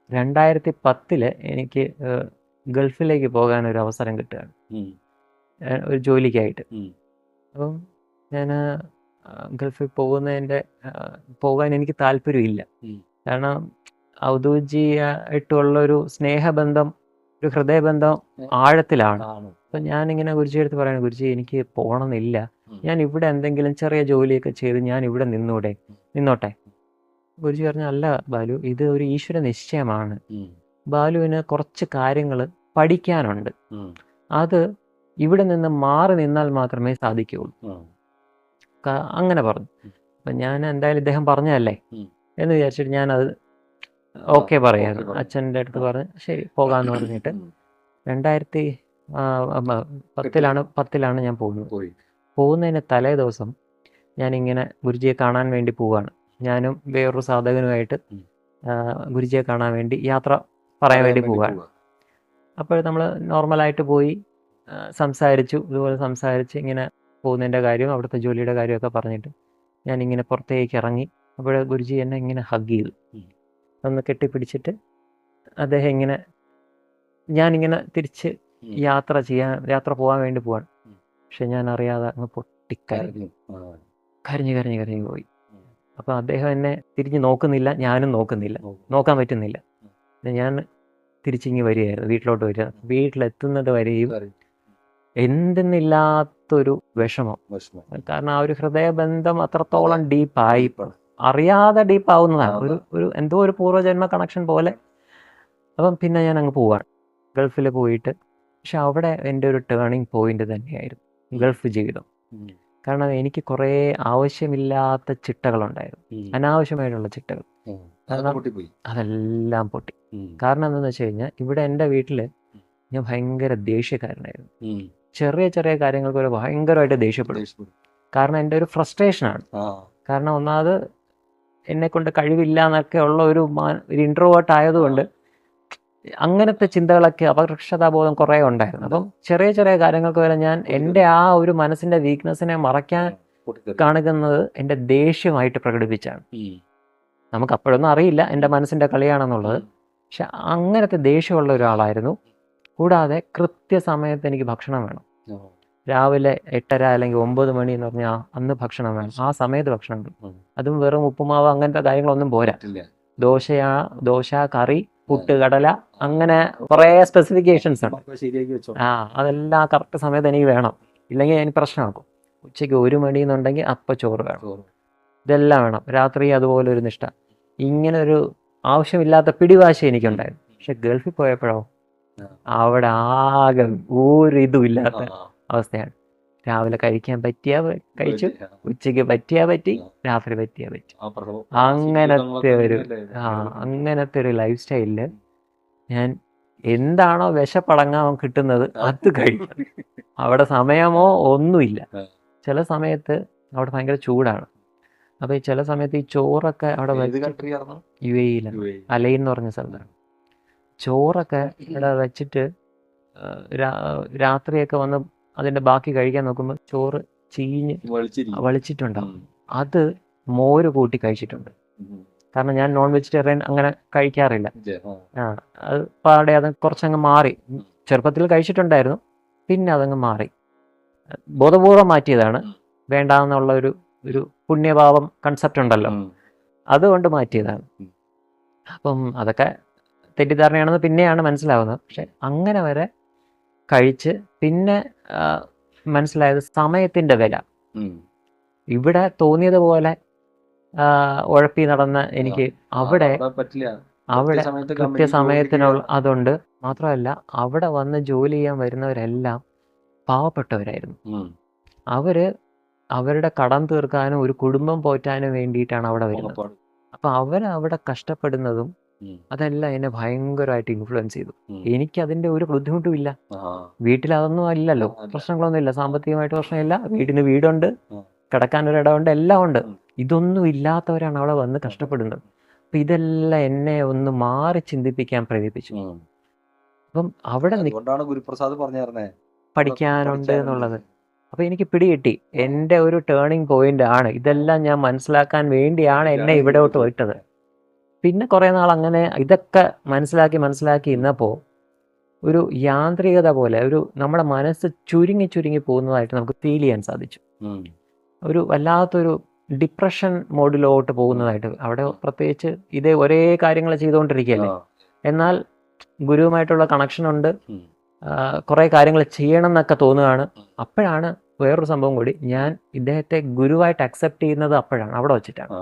2010 എനിക്ക് ഗൾഫിലേക്ക് പോകാൻ ഒരു അവസരം കിട്ടുകയാണ്, ഒരു ജോലിക്കായിട്ട്. അപ്പം ഞാൻ ഗൾഫിൽ പോകാൻ എനിക്ക് താല്പര്യമില്ല. കാരണം ഔദ്യോഗികമായിട്ടുള്ളൊരു സ്നേഹബന്ധം ഒരു ഹൃദയബന്ധം ആഴത്തിലാണ്. ആണ്. അപ്പം ഞാനിങ്ങനെ ഗുരുജിയുടെ അടുത്ത് പറയണം, ഗുരുജി എനിക്ക് പോകണമെന്നില്ല, ഞാൻ ഇവിടെ എന്തെങ്കിലും ചെറിയ ജോലിയൊക്കെ ചെയ്ത് ഞാൻ ഇവിടെ നിന്നോട്ടെ. ഗുരുജി പറഞ്ഞു, അല്ല ബാലു, ഇത് ഒരു ഈശ്വര നിശ്ചയമാണ്. ബാലുവിന് കുറച്ച് കാര്യങ്ങൾ പഠിക്കാനുണ്ട്. അത് ഇവിടെ നിന്ന് മാറി നിന്നാൽ മാത്രമേ സാധിക്കുകയുള്ളൂ. അങ്ങനെ പറഞ്ഞു. അപ്പം ഞാൻ എന്തായാലും ഇദ്ദേഹം പറഞ്ഞതല്ലേ എന്ന് വിചാരിച്ചിട്ട് ഞാനത് ഓക്കെ പറയായിരുന്നു. അച്ഛൻ്റെ അടുത്ത് പറഞ്ഞ് ശരി പോകാമെന്ന് പറഞ്ഞിട്ട് 2010 ഞാൻ പോകുന്നത്. പോകുന്നതിന് തലേ ദിവസം ഞാനിങ്ങനെ ഗുരുജിയെ കാണാൻ വേണ്ടി പോവുകയാണ്. ഞാനും വേറൊരു സാധകനുമായിട്ട് ഗുരുജിയെ കാണാൻ വേണ്ടി യാത്ര പറയാൻ വേണ്ടി പോവുകയാണ്. അപ്പോൾ നമ്മൾ നോർമലായിട്ട് പോയി സംസാരിച്ചു. ഇതുപോലെ സംസാരിച്ച് ഇങ്ങനെ പോകുന്നതിൻ്റെ കാര്യം അവിടുത്തെ ജോലിയുടെ കാര്യമൊക്കെ പറഞ്ഞിട്ട് ഞാനിങ്ങനെ പുറത്തേക്ക് ഇറങ്ങി. അപ്പോൾ ഗുരുജി എന്നെ ഇങ്ങനെ ഹഗ് ചെയ്തു, ഒന്ന് കെട്ടിപ്പിടിച്ചിട്ട് അദ്ദേഹം ഇങ്ങനെ, ഞാനിങ്ങനെ തിരിച്ച് യാത്ര പോകാൻ വേണ്ടി പോവാണ്. പക്ഷെ ഞാൻ അറിയാതെ അങ്ങ് കരഞ്ഞു പോയി. അപ്പോൾ അദ്ദേഹം എന്നെ തിരിഞ്ഞ് നോക്കുന്നില്ല, ഞാനും നോക്കാൻ പറ്റുന്നില്ല. ഞാൻ തിരിച്ചിങ്ങി വരികയായിരുന്നു, വീട്ടിലോട്ട് വരിക. വീട്ടിലെത്തുന്നത് വരെയും എന്തെന്നില്ലാത്തൊരു വിഷമം. കാരണം ആ ഒരു ഹൃദയബന്ധം അത്രത്തോളം ഡീപ്പായി, അറിയാതെ ഡീപ്പാവുന്നതാണ്. ഒരു എന്തോ ഒരു പൂർവ്വജന്മ കണക്ഷൻ പോലെ. അപ്പം പിന്നെ ഞാൻ അങ്ങ് പോവാണ് ഗൾഫിൽ പോയിട്ട്. പക്ഷെ അവിടെ എൻ്റെ ഒരു ടേണിംഗ് പോയിന്റ് തന്നെയായിരുന്നു ഗൾഫ് ജീവിതം. കാരണം എനിക്ക് കുറേ ആവശ്യമില്ലാത്ത ചിട്ടകളുണ്ടായിരുന്നു, അനാവശ്യമായിട്ടുള്ള ചിട്ടകൾ. അതെല്ലാം പൊട്ടി. കാരണം എന്താണെന്ന് വെച്ച് കഴിഞ്ഞാൽ ഇവിടെ എൻ്റെ വീട്ടിൽ ഞാൻ ഭയങ്കര ദേഷ്യക്കാരനായിരുന്നു. ചെറിയ ചെറിയ കാര്യങ്ങൾക്ക് ഒരു ഭയങ്കരമായിട്ട് ദേഷ്യപ്പെടും. കാരണം എൻ്റെ ഒരു ഫ്രസ്ട്രേഷനാണ്. കാരണം ഒന്നാമത് എന്നെ കൊണ്ട് കഴിവില്ല എന്നൊക്കെ ഉള്ള ഒരു ഇൻട്രോവേർട്ട് ആയതുകൊണ്ട് അങ്ങനത്തെ ചിന്തകളൊക്കെ, അപകർഷതാബോധം കുറേ ഉണ്ടായിരുന്നു. അപ്പം ചെറിയ ചെറിയ കാര്യങ്ങൾക്ക് വരെ ഞാൻ എൻ്റെ ആ ഒരു മനസ്സിൻ്റെ വീക്ക്നെസ്സിനെ മറയ്ക്കാൻ കാണിക്കുന്നത് എൻ്റെ ദേഷ്യമായിട്ട് പ്രകടിപ്പിച്ചാണ്. നമുക്ക് അപ്പോഴൊന്നും അറിയില്ല എൻ്റെ മനസ്സിൻ്റെ കളിയാണെന്നുള്ളത്. പക്ഷെ അങ്ങനത്തെ ദേഷ്യമുള്ള ഒരാളായിരുന്നു. കൂടാതെ കൃത്യസമയത്ത് എനിക്ക് ഭക്ഷണം വേണം. രാവിലെ 8:30 അല്ലെങ്കിൽ 9 മണി എന്ന് പറഞ്ഞാൽ അന്ന് ഭക്ഷണം വേണം, ആ സമയത്ത് ഭക്ഷണം കിട്ടും. അതും വെറും ഉപ്പുമാവ് അങ്ങനത്തെ കാര്യങ്ങളൊന്നും പോരാ. ദോശ, കറി, പുട്ട്, കടല, അങ്ങനെ കുറേ സ്പെസിഫിക്കേഷൻസ് ഉണ്ട്. അതെല്ലാം കറക്റ്റ് സമയത്ത് എനിക്ക് വേണം, ഇല്ലെങ്കിൽ എനിക്ക് പ്രശ്നമാക്കും. ഉച്ചയ്ക്ക് 1 മണി എന്നുണ്ടെങ്കിൽ അപ്പം ചോറ് വേണം. ഇതെല്ലാം വേണം. രാത്രി അതുപോലെ ഒരു നിഷ്ഠ. ഇങ്ങനെ ഒരു ആവശ്യമില്ലാത്ത പിടിവാശി എനിക്കുണ്ടായിരുന്നു. പക്ഷെ ഗൾഫിൽ പോയപ്പോഴോ അവിടെ ആകെ ഒരു ഇതും ഇല്ലാത്ത അവസ്ഥയാണ്. രാവിലെ കഴിക്കാൻ പറ്റിയാ കഴിച്ചു, ഉച്ചയ്ക്ക് പറ്റിയാ പറ്റി, രാത്രി പറ്റിയാ പറ്റി. അങ്ങനത്തെ ഒരു ലൈഫ് സ്റ്റൈലില് ഞാൻ എന്താണോ വിശപ്പടങ്ങാൻ കിട്ടുന്നത് അത് കഴിക്കും. അവിടെ സമയമോ ഒന്നുമില്ല. ചില സമയത്ത് അവിടെ ഭയങ്കര ചൂടാണ്. അപ്പോൾ ഈ ചില സമയത്ത് ഈ ചോറൊക്കെ അവിടെ UAE അലൈൻ എന്ന് പറഞ്ഞ സ്ഥലത്താണ്. ചോറൊക്കെ ഇവിടെ വെച്ചിട്ട് രാത്രിയൊക്കെ വന്ന് അതിൻ്റെ ബാക്കി കഴിക്കാൻ നോക്കുമ്പോൾ ചോറ് ചീഞ്ഞ് വളിച്ചിട്ടുണ്ടാവും. അത് മോര് കൂട്ടി കഴിച്ചിട്ടുണ്ട്. കാരണം ഞാൻ നോൺ വെജിറ്റേറിയൻ അങ്ങനെ കഴിക്കാറില്ല. അത് പാടെ അത് കുറച്ചങ്ങ് മാറി. ചെറുപ്പത്തിൽ കഴിച്ചിട്ടുണ്ടായിരുന്നു, പിന്നെ അതങ്ങ് മാറി. ബോധപൂർവം മാറ്റിയതാണ്. വേണ്ടാന്നുള്ള ഒരു പുണ്യഭാവം കൺസെപ്റ്റ് ഉണ്ടല്ലോ, അതുകൊണ്ട് മാറ്റിയതാണ്. അപ്പം അതൊക്കെ തെറ്റിദ്ധാരണയാണെന്ന് പിന്നെയാണ് മനസ്സിലാവുന്നത്. പക്ഷെ അങ്ങനെ വരെ കഴിച്ച് പിന്നെ മനസ്സിലായത് സമയത്തിൻ്റെ വില. ഇവിടെ തോന്നിയതുപോലെ ഉഴപ്പി നടന്ന എനിക്ക് അവിടെ കൃത്യസമയത്തിനുള്ള അതുണ്ട്. മാത്രമല്ല അവിടെ വന്ന് ജോലി ചെയ്യാൻ വരുന്നവരെല്ലാം പാവപ്പെട്ടവരായിരുന്നു. അവരുടെ കടം തീർക്കാനും ഒരു കുടുംബം പോറ്റാനും വേണ്ടിയിട്ടാണ് അവിടെ വരുന്നത്. അപ്പം അവരവിടെ കഷ്ടപ്പെടുന്നതും അതെല്ലാം എന്നെ ഭയങ്കരമായിട്ട് ഇൻഫ്ലുവൻസ് ചെയ്തു. എനിക്ക് അതിൻ്റെ ഒരു ബുദ്ധിമുട്ടും ഇല്ല. വീട്ടിൽ അതൊന്നും അല്ലല്ലോ, പ്രശ്നങ്ങളൊന്നും ഇല്ല, സാമ്പത്തികമായിട്ട് പ്രശ്നമില്ല, വീടുണ്ട്, കിടക്കാൻ ഒരിടമുണ്ട്, എല്ലാം ഉണ്ട്. ഇതൊന്നും ഇല്ലാത്തവരാണ് അവിടെ വന്ന് കഷ്ടപ്പെടുന്നത്. അപ്പം ഇതെല്ലാം എന്നെ ഒന്ന് മാറി ചിന്തിപ്പിക്കാൻ പ്രേരിപ്പിച്ചു. അപ്പം അവിടെ ഗുരുപ്രസാദ് പറഞ്ഞായിരുന്നേ പഠിക്കാനുണ്ട് എന്നുള്ളത്. അപ്പം എനിക്ക് പിടികിട്ടി, എൻ്റെ ഒരു ടേണിംഗ് പോയിന്റ് ആണ് ഇതെല്ലാം. ഞാൻ മനസ്സിലാക്കാൻ വേണ്ടിയാണ് എന്നെ ഇവിടോട്ട് വിട്ടത്. പിന്നെ കുറേ നാൾ അങ്ങനെ ഇതൊക്കെ മനസ്സിലാക്കി ഇന്നപ്പോൾ ഒരു യാന്ത്രികത പോലെ നമ്മുടെ മനസ്സ് ചുരുങ്ങി പോകുന്നതായിട്ട് നമുക്ക് ഫീൽ ചെയ്യാൻ സാധിച്ചു. ഒരു വല്ലാത്തൊരു ഡിപ്രഷൻ മോഡിലോട്ട് പോകുന്നതായിട്ട്. അവിടെ പ്രത്യേകിച്ച് ഇതേ ഒരേ കാര്യങ്ങൾ ചെയ്തുകൊണ്ടിരിക്കുകയല്ലേ. എന്നാൽ ഗുരുവുമായിട്ടുള്ള കണക്ഷൻ ഉണ്ട്, ഉം. കുറേ കാര്യങ്ങൾ ചെയ്യണം എന്നൊക്കെ തോന്നുകയാണ്. അപ്പോഴാണ് വേറൊരു സംഭവം കൂടി, ഞാൻ ഇദ്ദേഹത്തെ ഗുരുവായിട്ട് അക്സെപ്റ്റ് ചെയ്യുന്നത് അപ്പോഴാണ്, അവിടെ വെച്ചിട്ടാണ്. ആ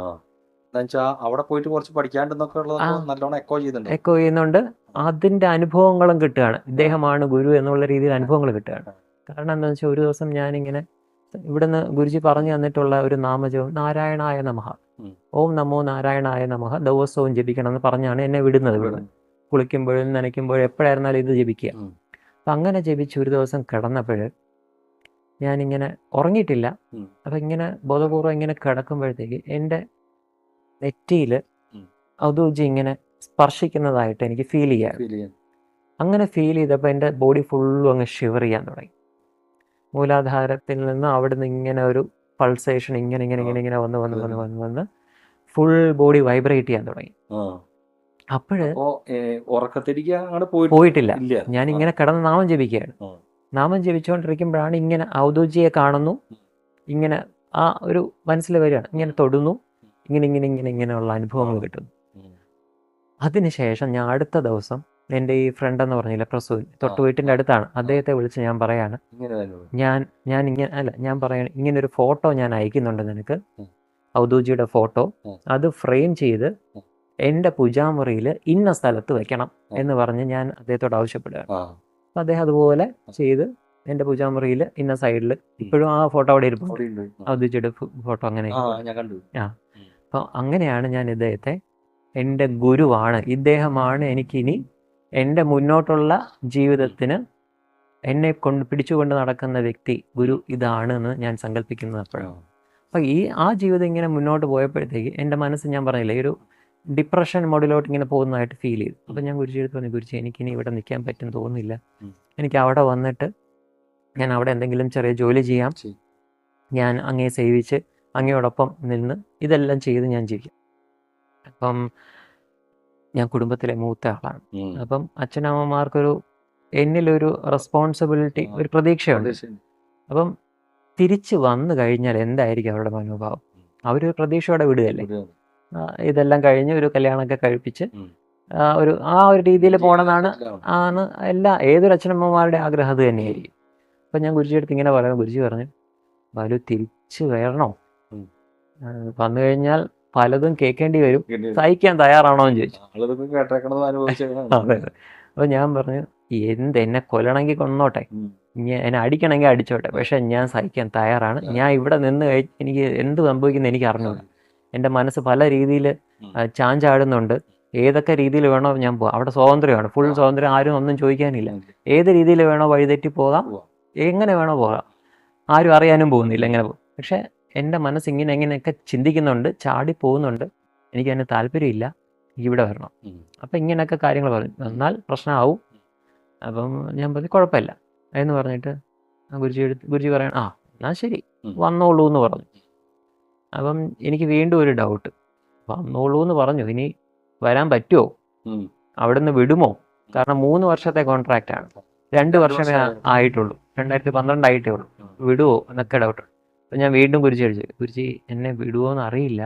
എന്നുവെച്ചാ അവിടെ പോയിട്ട് കുറച്ച് പഠിക്കാണ്ടെന്നൊക്കെ ഉള്ളതൊക്കെ നല്ലോണം എക്കോ ചെയ്തിട്ടുണ്ട്. എക്കോ ചെയ്യുന്നുണ്ട്. അതിൻ്റെ അനുഭവങ്ങളും കിട്ടുകയാണ്. ഇദ്ദേഹമാണ് ഗുരു എന്നുള്ള രീതിയിൽ അനുഭവങ്ങൾ കിട്ടുകയാണ്. കാരണം എന്താണെന്ന് വെച്ചാൽ, ഒരു ദിവസം ഞാനിങ്ങനെ ഇവിടുന്ന് ഗുരുജി പറഞ്ഞു തന്നിട്ടുള്ള ഒരു നാമജപം നാരായണായ നമഃ, ഉം. ഓം നമോ നാരായണായ നമഃ ദിവസവും ജപിക്കണം എന്ന് പറഞ്ഞാണ് എന്നെ വിടുന്നത്. ഇവിടുന്ന് കുളിക്കുമ്പോഴും നനയ്ക്കുമ്പോഴും എപ്പോഴായിരുന്നാലും ഇത് ജപിക്കുക. ഉം. അപ്പം അങ്ങനെ ജപിച്ച് ഒരു ദിവസം കിടന്നപ്പോൾ ഞാനിങ്ങനെ ഉറങ്ങിയിട്ടില്ല. ഉം. അപ്പം ഇങ്ങനെ ബോധപൂർവ്വം ഇങ്ങനെ കിടക്കുമ്പോഴത്തേക്ക് എൻ്റെ നെറ്റിയിൽ ഉം. ഔദൂജി ഇങ്ങനെ സ്പർശിക്കുന്നതായിട്ട് എനിക്ക് ഫീൽ ചെയ്യാം. ഫീൽ ചെയ്യാൻ. അങ്ങനെ ഫീൽ ചെയ്തപ്പോൾ എൻ്റെ ബോഡി ഫുള്ളും അങ്ങ് ഷിവർ ചെയ്യാൻ തുടങ്ങി. മൂലാധാരത്തിൽ നിന്ന് അവിടെ നിന്ന് ഇങ്ങനെ ഒരു പൾസേഷൻ ഇങ്ങനെ ഇങ്ങനെ ഇങ്ങനെ ഇങ്ങനെ വന്ന് വന്ന് വന്ന് വന്ന് വന്ന് ഫുൾ ബോഡി വൈബ്രേറ്റ് ചെയ്യാൻ തുടങ്ങി. അപ്പോഴ് ഉറക്കത്തിരിക്കുക അങ്ങോട്ട് പോയിട്ടില്ല. ഇല്ല. ഞാൻ ഇങ്ങനെ കിടന്ന് നാമം ജപിക്കുകയാണ്. നാമം ജപിച്ചുകൊണ്ടിരിക്കുമ്പോഴാണ് ഇങ്ങനെ ഔദൂജിയെ കാണുന്നു, ഇങ്ങനെ ആ ഒരു മനസ്സിൽ വരികയാണ്, ഇങ്ങനെ തൊടുന്നു, ഇങ്ങനെ ഇങ്ങനെ ഇങ്ങനെ ഇങ്ങനെയുള്ള അനുഭവങ്ങൾ കിട്ടുന്നു. അതിനുശേഷം ഞാൻ അടുത്ത ദിവസം എൻ്റെ ഈ ഫ്രണ്ട് എന്ന് പറഞ്ഞില്ല, പ്രസൂൻ, തൊട്ട് വീട്ടിൻ്റെ അടുത്താണ്, അദ്ദേഹത്തെ വിളിച്ച് ഞാൻ പറയാണ്, ഞാൻ പറയണ ഇങ്ങനെ ഒരു ഫോട്ടോ ഞാൻ അയക്കുന്നുണ്ട് നിനക്ക്, ഔദൂജിയുടെ ഫോട്ടോ, അത് ഫ്രെയിം ചെയ്ത് എൻ്റെ പൂജാമുറിയിൽ ഇന്ന സ്ഥലത്ത് വെക്കണം എന്ന് പറഞ്ഞ് ഞാൻ അദ്ദേഹത്തോട് ആവശ്യപ്പെടുകയാണ്. അപ്പം അദ്ദേഹം അതുപോലെ ചെയ്ത് എൻ്റെ പൂജാമുറിയിൽ ഇന്ന സൈഡിൽ, ഇപ്പോഴും ആ ഫോട്ടോ അവിടെ ഇരിപ്പുണ്ട്, ഔദൂജിയുടെ ഫോട്ടോ. അങ്ങനെ അപ്പം അങ്ങനെയാണ് ഞാൻ ഇദ്ദേഹത്തെ എൻ്റെ ഗുരുവാണ്, ഇദ്ദേഹമാണ് എനിക്കിനി എൻ്റെ മുന്നോട്ടുള്ള ജീവിതത്തിന് എന്നെ പിടിച്ചുകൊണ്ട് നടക്കുന്ന വ്യക്തി, ഗുരു ഇതാണ് എന്ന് ഞാൻ സങ്കല്പിക്കുന്നത് അപ്പോഴാണ്. അപ്പം ആ ജീവിതം ഇങ്ങനെ മുന്നോട്ട് പോയപ്പോഴത്തേക്ക് എൻ്റെ മനസ്സ്, ഞാൻ പറഞ്ഞില്ലേ, ഒരു ഡിപ്രഷൻ മോഡിലോട്ട് ഇങ്ങനെ പോകുന്നതായിട്ട് ഫീൽ ചെയ്തു. അപ്പം ഞാൻ ഗുരുജി എടുത്ത് പറഞ്ഞു, ഗുരുജി എനിക്കിനി ഇവിടെ നിൽക്കാൻ പറ്റും തോന്നുന്നില്ല, എനിക്ക് അവിടെ വന്നിട്ട് ഞാൻ അവിടെ എന്തെങ്കിലും ചെറിയ ജോലി ചെയ്യാം, ഞാൻ അങ്ങയെ സേവിച്ച് അങ്ങയോടൊപ്പം നിന്ന് ഇതെല്ലാം ചെയ്ത് ഞാൻ ജീവിക്കാം. അപ്പം ഞാൻ കുടുംബത്തിലെ മൂത്ത ആളാണ്. അപ്പം അച്ഛനമ്മമാർക്കൊരു എന്നിലൊരു റെസ്പോൺസിബിലിറ്റി, ഒരു പ്രതീക്ഷയുണ്ട്. അപ്പം തിരിച്ച് വന്നു കഴിഞ്ഞാൽ എന്തായിരിക്കും അവരുടെ മനോഭാവം? അവരൊരു പ്രതീക്ഷയോടെ വിടുകയല്ലേ. ഇതെല്ലാം കഴിഞ്ഞ് ഒരു കല്യാണമൊക്കെ കഴിപ്പിച്ച് ആ ഒരു രീതിയിൽ പോകണമെന്നാണ് ഏതൊരു അച്ഛനമ്മമാരുടെ ആഗ്രഹം അത് തന്നെയായിരിക്കും. അപ്പം ഞാൻ ഗുരുജി അടുത്ത് ഇങ്ങനെ പറയാം, ഗുരുജി പറഞ്ഞു, ബാലു തിരിച്ച് വരണോ? വന്നു കഴിഞ്ഞാൽ പലതും കേൾക്കേണ്ടി വരും, സഹിക്കാൻ തയ്യാറാണോ എന്ന് ചോദിച്ചു. അതെ. അപ്പോൾ ഞാൻ പറഞ്ഞു, എന്നെ കൊല്ലണമെങ്കിൽ കൊന്നോട്ടെ, എന്നെ അടിക്കണമെങ്കിൽ അടിച്ചോട്ടെ, പക്ഷെ ഞാൻ സഹിക്കാൻ തയ്യാറാണ്. ഞാൻ ഇവിടെ നിന്ന് എനിക്ക് എന്ത് സംഭവിക്കുന്നത് എനിക്ക് അറിഞ്ഞൂടാ. എൻ്റെ മനസ്സ് പല രീതിയിൽ ചാഞ്ചാടുന്നുണ്ട്. ഏതൊക്കെ രീതിയിൽ വേണോ ഞാൻ പോകാം, അവിടെ സ്വാതന്ത്ര്യമാണ്, ഫുൾ സ്വാതന്ത്ര്യം, ആരും ഒന്നും ചോദിക്കാനില്ല. ഏത് രീതിയിൽ വേണോ വഴിതെറ്റി പോകാം, എങ്ങനെ വേണോ പോകാം, ആരും അറിയാനും പോകുന്നില്ല, എങ്ങനെ പോകും. പക്ഷേ എൻ്റെ മനസ്സ് എങ്ങനെയൊക്കെ ചിന്തിക്കുന്നുണ്ട്, ചാടി പോകുന്നുണ്ട്, എനിക്ക് അതിന് താല്പര്യമില്ല, ഇവിടെ വരണം. അപ്പം ഇങ്ങനെയൊക്കെ കാര്യങ്ങൾ പറഞ്ഞു. എന്നാൽ പ്രശ്നമാവും. അപ്പം ഞാൻ പറഞ്ഞു കുഴപ്പമില്ല എന്ന് പറഞ്ഞിട്ട് ഗുരുജി പറയണം, എന്നാൽ ശരി വന്നോളൂ എന്ന് പറഞ്ഞു. അപ്പം എനിക്ക് വീണ്ടും ഒരു ഡൗട്ട്, വന്നോളൂ എന്ന് പറഞ്ഞു, ഇനി വരാൻ പറ്റുമോ, അവിടുന്ന് വിടുമോ? കാരണം 3 വർഷത്തെ കോൺട്രാക്റ്റാണ്, 2 വർഷമേ ആയിട്ടുള്ളൂ, 2012 ആയിട്ടേ ഉള്ളൂ, വിടുമോ എന്നൊക്കെ ഡൗട്ട്. അപ്പം ഞാൻ വീണ്ടും ഗുരുജി അടിച്ചു, ഗുരുജി എന്നെ വിടുമോ എന്ന് അറിയില്ല,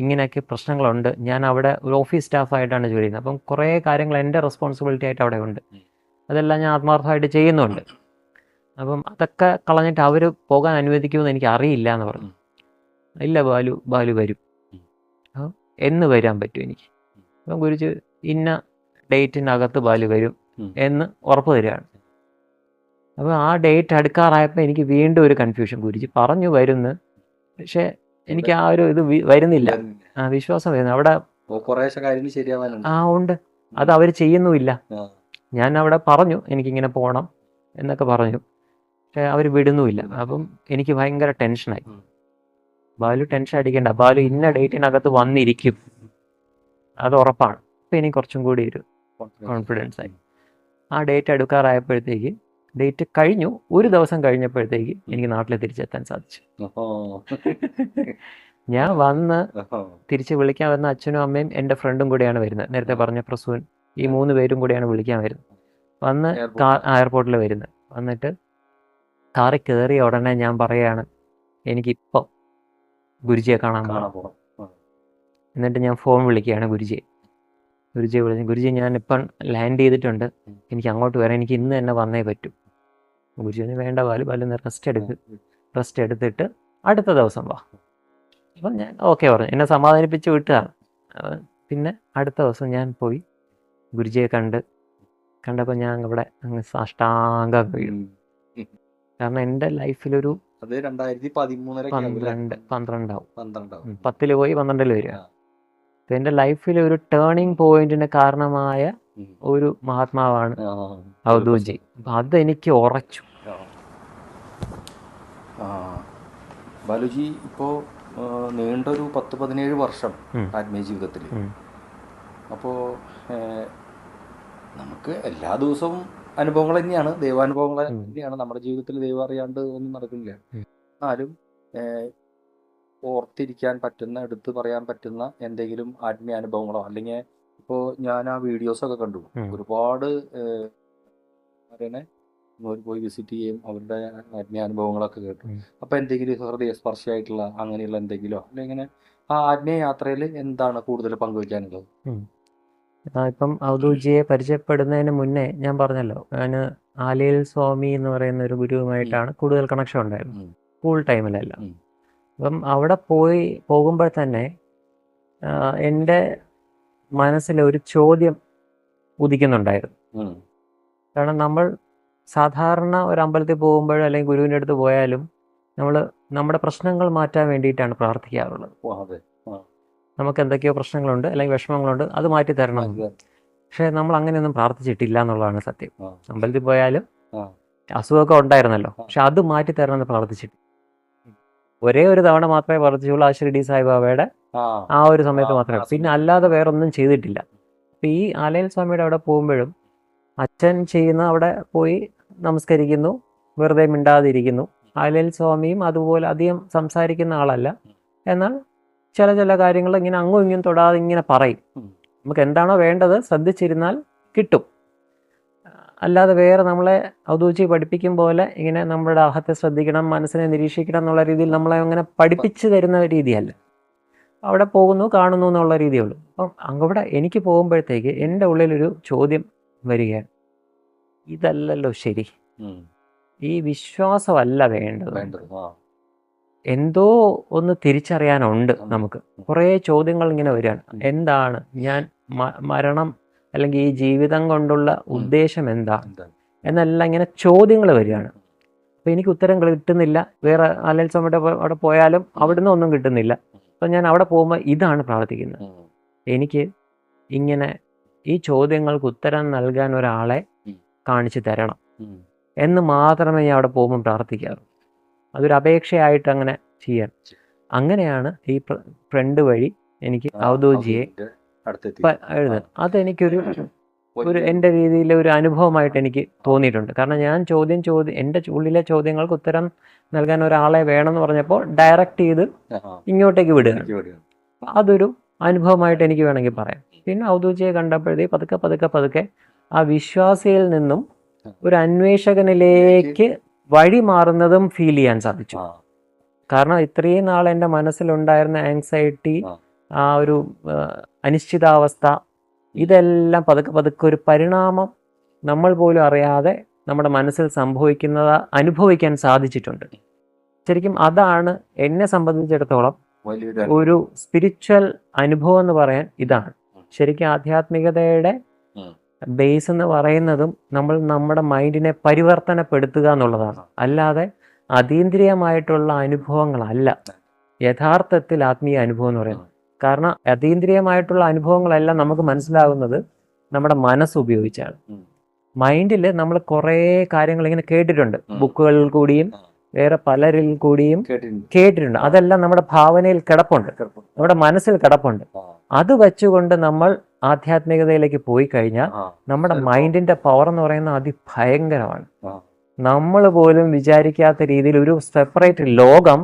ഇങ്ങനെയൊക്കെ പ്രശ്നങ്ങളുണ്ട്, ഞാൻ അവിടെ ഒരു ഓഫീസ് സ്റ്റാഫായിട്ടാണ് ജോലി ചെയ്യുന്നത്, അപ്പം കുറേ കാര്യങ്ങൾ എൻ്റെ റെസ്പോൺസിബിലിറ്റി ആയിട്ട് അവിടെ ഉണ്ട്, അതെല്ലാം ഞാൻ ആത്മാർത്ഥമായിട്ട് ചെയ്യുന്നുണ്ട്. അപ്പം അതൊക്കെ കളഞ്ഞിട്ട് അവർ പോകാൻ അനുവദിക്കുമെന്ന് എനിക്ക് അറിയില്ല എന്ന് പറഞ്ഞു. ഇല്ല ബാലു വരും, എന്ന് വരാൻ പറ്റും എനിക്ക്. അപ്പം ഗുരുജി ഇന്ന ഡേറ്റിനകത്ത് ബാലു വരും എന്ന് ഉറപ്പ് തരികയാണ്. അപ്പോൾ ആ ഡേറ്റ് അടുക്കാറായപ്പോൾ എനിക്ക് വീണ്ടും ഒരു കൺഫ്യൂഷൻ. ഗുരുജി പറഞ്ഞു വരുന്നു, പക്ഷേ എനിക്ക് ആ ഒരു ഇത് വരുന്നില്ല, വിശ്വാസം വരുന്നു. അവിടെ ഉണ്ട്, അത് അവർ ചെയ്യുന്നുമില്ല. ഞാൻ അവിടെ പറഞ്ഞു എനിക്കിങ്ങനെ പോകണം എന്നൊക്കെ പറഞ്ഞു, പക്ഷെ അവർ വിടുന്നുമില്ല. അപ്പം എനിക്ക് ഭയങ്കര ടെൻഷനായി. ബാലു ടെൻഷൻ അടിക്കേണ്ട, ബാലു ഇന്ന ഡേറ്റിനകത്ത് വന്നിരിക്കും, അത് ഉറപ്പാണ്. അപ്പം എനിക്ക് കുറച്ചും കൂടി ഒരു കോൺഫിഡൻസ് ആയി. ആ ഡേറ്റ് എടുക്കാറായപ്പോഴത്തേക്ക്, ഡേറ്റ് കഴിഞ്ഞു, ഒരു ദിവസം കഴിഞ്ഞപ്പോഴത്തേക്ക് എനിക്ക് നാട്ടിൽ തിരിച്ചെത്താൻ സാധിച്ചു. ഞാൻ വന്ന് തിരിച്ച് വിളിക്കാൻ വരുന്ന അച്ഛനും അമ്മയും എൻ്റെ ഫ്രണ്ടും കൂടെയാണ് വരുന്നത്, നേരത്തെ പറഞ്ഞ പ്രസൂൻ, ഈ 3 പേരും കൂടെയാണ് വിളിക്കാൻ വരുന്നത്. വന്ന് എയർപോർട്ടിൽ വരുന്നത്. വന്നിട്ട് കാറിൽ കയറിയ ഉടനെ ഞാൻ പറയുകയാണ്, എനിക്കിപ്പം ഗുരുജിയെ കാണാൻ പോകണം. എന്നിട്ട് ഞാൻ ഫോൺ വിളിക്കുകയാണ് ഗുരുജിയെ. ഗുരുജിയെ വിളിച്ചു, ഗുരുജി ഞാനിപ്പം ലാൻഡ് ചെയ്തിട്ടുണ്ട്, എനിക്ക് അങ്ങോട്ട് വരാം, എനിക്ക് ഇന്ന് തന്നെ വന്നേ പറ്റൂ. ഗുരുജി പറഞ്ഞു വേണ്ട ബാലു റെസ്റ്റ് എടുത്തിട്ട് അടുത്ത ദിവസം വാ. അപ്പം ഞാൻ ഓക്കെ പറഞ്ഞു, എന്നെ സമാധാനിപ്പിച്ച് വിട്ടതാണ്. പിന്നെ അടുത്ത ദിവസം ഞാൻ പോയി ഗുരുജിയെ കണ്ടപ്പോൾ ഞാൻ അവിടെ അങ്ങ് സാഷ്ടാംഗം വീഴും. കാരണം എൻ്റെ ലൈഫിലൊരു 12 ആവും, 10 പോയി 12 വരിക. അപ്പം എൻ്റെ ലൈഫിലെ ഒരു ടേണിങ് പോയിന്റിന് കാരണമായ ഒരു മഹാത്മാവാണ് അവധൂജി. അപ്പം അതെനിക്ക് ഉറച്ചു. ബാലുജി ഇപ്പോൾ നീണ്ടൊരു 10-17 വർഷം ആത്മീയ ജീവിതത്തിൽ. അപ്പോൾ നമുക്ക് എല്ലാ ദിവസവും അനുഭവങ്ങൾ തന്നെയാണ്, ദൈവാനുഭവങ്ങൾ തന്നെയാണ്. നമ്മുടെ ജീവിതത്തിൽ ദൈവം അറിയാണ്ട് ഒന്നും നടക്കില്ല. എന്നാലും ഓർത്തിരിക്കാൻ പറ്റുന്ന, എടുത്തു പറയാൻ പറ്റുന്ന എന്തെങ്കിലും ആത്മീയ അനുഭവങ്ങളോ, അല്ലെങ്കിൽ ഇപ്പോൾ ഞാൻ ആ വീഡിയോസൊക്കെ കണ്ടു, ഒരുപാട് പറയണേ പോയി വിസിറ്റ് ചെയ്യും, അവരുടെ ആത്മീയ അനുഭവങ്ങളൊക്കെ കേട്ടു. അപ്പം എന്തെങ്കിലും ഹൃദയസ്പർശിയായിട്ടുള്ള അങ്ങനെയുള്ള എന്തെങ്കിലോ, അല്ലെങ്കിൽ ആ ആത്മീയ യാത്രയിൽ എന്താണ് കൂടുതൽ പങ്കുവയ്ക്കാനുള്ളത്? ഇപ്പം അവധൂജിയെ പരിചയപ്പെടുന്നതിന് മുന്നേ ഞാൻ പറഞ്ഞല്ലോ, ഞാൻ ആലയിൽ സ്വാമി എന്ന് പറയുന്ന ഒരു ഗുരുവുമായിട്ടാണ് കൂടുതൽ കണക്ഷൻ ഉണ്ടായിരുന്നത്, സ്കൂൾ ടൈമിലല്ല. അപ്പം അവിടെ പോകുമ്പോൾ തന്നെ എൻ്റെ മനസ്സിലൊരു ചോദ്യം ഉദിക്കുന്നുണ്ടായിരുന്നു. കാരണം നമ്മൾ സാധാരണ ഒരു അമ്പലത്തിൽ പോകുമ്പോഴോ അല്ലെങ്കിൽ ഗുരുവിൻ്റെ അടുത്ത് പോയാലും നമ്മൾ നമ്മുടെ പ്രശ്നങ്ങൾ മാറ്റാൻ വേണ്ടിയിട്ടാണ് പ്രാർത്ഥിക്കാറുള്ളത്. നമുക്ക് എന്തൊക്കെയോ പ്രശ്നങ്ങളുണ്ട് അല്ലെങ്കിൽ വിഷമങ്ങളുണ്ട്, അത് മാറ്റി തരണം. പക്ഷേ നമ്മൾ അങ്ങനെയൊന്നും പ്രാർത്ഥിച്ചിട്ടില്ല എന്നുള്ളതാണ് സത്യം. അമ്പലത്തിൽ പോയാലും അസുഖമൊക്കെ ഉണ്ടായിരുന്നല്ലോ, പക്ഷെ അത് മാറ്റി തരണമെന്ന് പ്രാർത്ഥിച്ചിട്ട് ഒരേ ഒരു തവണ മാത്രമേ പ്രാർത്ഥിച്ചുള്ളൂ, ആ ഷിർഡി സായിബാബയുടെ ആ ഒരു സമയത്ത് മാത്രമേ. പിന്നെ അല്ലാതെ വേറൊന്നും ചെയ്തിട്ടില്ല. അപ്പം ഈ ആലയിൽ സ്വാമിയുടെ അവിടെ പോകുമ്പോഴും അച്ഛൻ ചെയ്യുന്ന അവിടെ പോയി നമസ്കരിക്കുന്നു, വെറുതെ മിണ്ടാതിരിക്കുന്നു. ആലയിൽ സ്വാമിയും അതുപോലെ അധികം സംസാരിക്കുന്ന ആളല്ല, എന്നാൽ ചില കാര്യങ്ങൾ ഇങ്ങനെ അങ്ങും ഇങ്ങും തൊടാതെ ഇങ്ങനെ പറയും. നമുക്ക് എന്താണോ വേണ്ടത് ശ്രദ്ധിച്ചിരുന്നാൽ കിട്ടും. അല്ലാതെ വേറെ നമ്മളെ അവധൂജി പഠിപ്പിക്കും പോലെ ഇങ്ങനെ നമ്മുടെ അഹത്തെ ശ്രദ്ധിക്കണം, മനസ്സിനെ നിരീക്ഷിക്കണം എന്നുള്ള രീതിയിൽ നമ്മളെ അങ്ങനെ പഠിപ്പിച്ചു തരുന്ന രീതിയല്ല. അവിടെ പോകുന്നു, കാണുന്നു എന്നുള്ള രീതിയുള്ളൂ. അപ്പം അവിടെ എനിക്ക് പോകുമ്പോഴത്തേക്ക് എൻ്റെ ഉള്ളിലൊരു ചോദ്യം വരികയാണ്, ഇതല്ലല്ലോ ശരി, ഈ വിശ്വാസമല്ല വേണ്ടത്, എന്തോ ഒന്ന് തിരിച്ചറിയാനുണ്ട് നമുക്ക്. കുറേ ചോദ്യങ്ങൾ ഇങ്ങനെ വരികയാണ്. എന്താണ് ഞാൻ മരണം അല്ലെങ്കിൽ ഈ ജീവിതം കൊണ്ടുള്ള ഉദ്ദേശം എന്താ എന്നെല്ലാം ഇങ്ങനെ ചോദ്യങ്ങൾ വരികയാണ്. അപ്പം എനിക്ക് ഉത്തരം കിട്ടുന്നില്ല. വേറെ ആലയിൽ സ്വാമിയുടെ അവിടെ പോയാലും അവിടുന്ന് ഒന്നും കിട്ടുന്നില്ല. അപ്പം ഞാൻ അവിടെ പോകുമ്പോൾ ഇതാണ് പ്രാർത്ഥിക്കുന്നത്, എനിക്ക് ഇങ്ങനെ ഈ ചോദ്യങ്ങൾക്ക് ഉത്തരം നൽകാൻ ഒരാളെ കാണിച്ചു തരണം എന്ന് മാത്രമേ ഞാൻ അവിടെ പോകുമ്പോൾ പ്രാർത്ഥിക്കാറുള്ളൂ. അതൊരു അപേക്ഷയായിട്ട് അങ്ങനെ ചെയ്യാൻ. അങ്ങനെയാണ് ഈ ഫ്രണ്ട് വഴി എനിക്ക് അവധൂജിയെ എഴുതാൻ. അതെനിക്കൊരു എൻ്റെ രീതിയിലെ ഒരു അനുഭവമായിട്ട് എനിക്ക് തോന്നിയിട്ടുണ്ട്. കാരണം ഞാൻ എൻ്റെ ഉള്ളിലെ ചോദ്യങ്ങൾക്ക് ഉത്തരം നൽകാൻ ഒരാളെ വേണമെന്ന് പറഞ്ഞപ്പോൾ ഡയറക്റ്റ് ചെയ്ത് ഇങ്ങോട്ടേക്ക് വിടുകയാണ്. അതൊരു അനുഭവമായിട്ട് എനിക്ക് വേണമെങ്കിൽ പറയാം. പിന്നെ അവധൂജിയെ കണ്ടപ്പോഴത്തേക്ക് പതുക്കെ ആ വിശ്വാസിയിൽ നിന്നും ഒരു അന്വേഷകനിലേക്ക് വഴി മാറുന്നതും ഫീൽ ചെയ്യാൻ സാധിച്ചു. കാരണം ഇത്രയും നാൾ എൻ്റെ മനസ്സിലുണ്ടായിരുന്ന ആങ്സൈറ്റി, ആ ഒരു അനിശ്ചിതാവസ്ഥ, ഇതെല്ലാം പതുക്കെ ഒരു പരിണാമം നമ്മൾ പോലും അറിയാതെ നമ്മുടെ മനസ്സിൽ അനുഭവിക്കാൻ സാധിച്ചിട്ടുണ്ട്. ശരിക്കും അതാണ് എന്നെ സംബന്ധിച്ചിടത്തോളം ഒരു സ്പിരിച്വൽ അനുഭവം എന്ന് പറയാൻ ഇതാണ്. ശരിക്കും ആധ്യാത്മികതയുടെ ബേസ് എന്ന് പറയുന്നതും നമ്മുടെ മൈൻഡിനെ പരിവർത്തനപ്പെടുത്തുക എന്നുള്ളതാണ്. അല്ലാതെ അതീന്ദ്രിയമായിട്ടുള്ള അനുഭവങ്ങളല്ല യഥാർത്ഥത്തിൽ ആത്മീയ അനുഭവം എന്ന് പറയുന്നത്. കാരണം അതീന്ദ്രിയമായിട്ടുള്ള അനുഭവങ്ങളെല്ലാം നമുക്ക് മനസ്സിലാകുന്നത് നമ്മുടെ മനസ്സ് ഉപയോഗിച്ചാണ്. മൈൻഡിൽ നമ്മൾ കുറേ കാര്യങ്ങൾ ഇങ്ങനെ കേട്ടിട്ടുണ്ട്, ബുക്കുകളിൽ കൂടിയും വേറെ പലരിൽ കൂടിയും കേട്ടിട്ടുണ്ട്. അതെല്ലാം നമ്മുടെ ഭാവനയിൽ കിടപ്പുണ്ട്, നമ്മുടെ മനസ്സിൽ കിടപ്പുണ്ട്. അത് വെച്ചുകൊണ്ട് നമ്മൾ ആധ്യാത്മികതയിലേക്ക് പോയി കഴിഞ്ഞാൽ നമ്മുടെ മൈൻഡിന്റെ പവർ എന്ന് പറയുന്നത് അതിഭയങ്കരമാണ്. നമ്മൾ പോലും വിചാരിക്കാത്ത രീതിയിൽ ഒരു സെപ്പറേറ്റ് ലോകം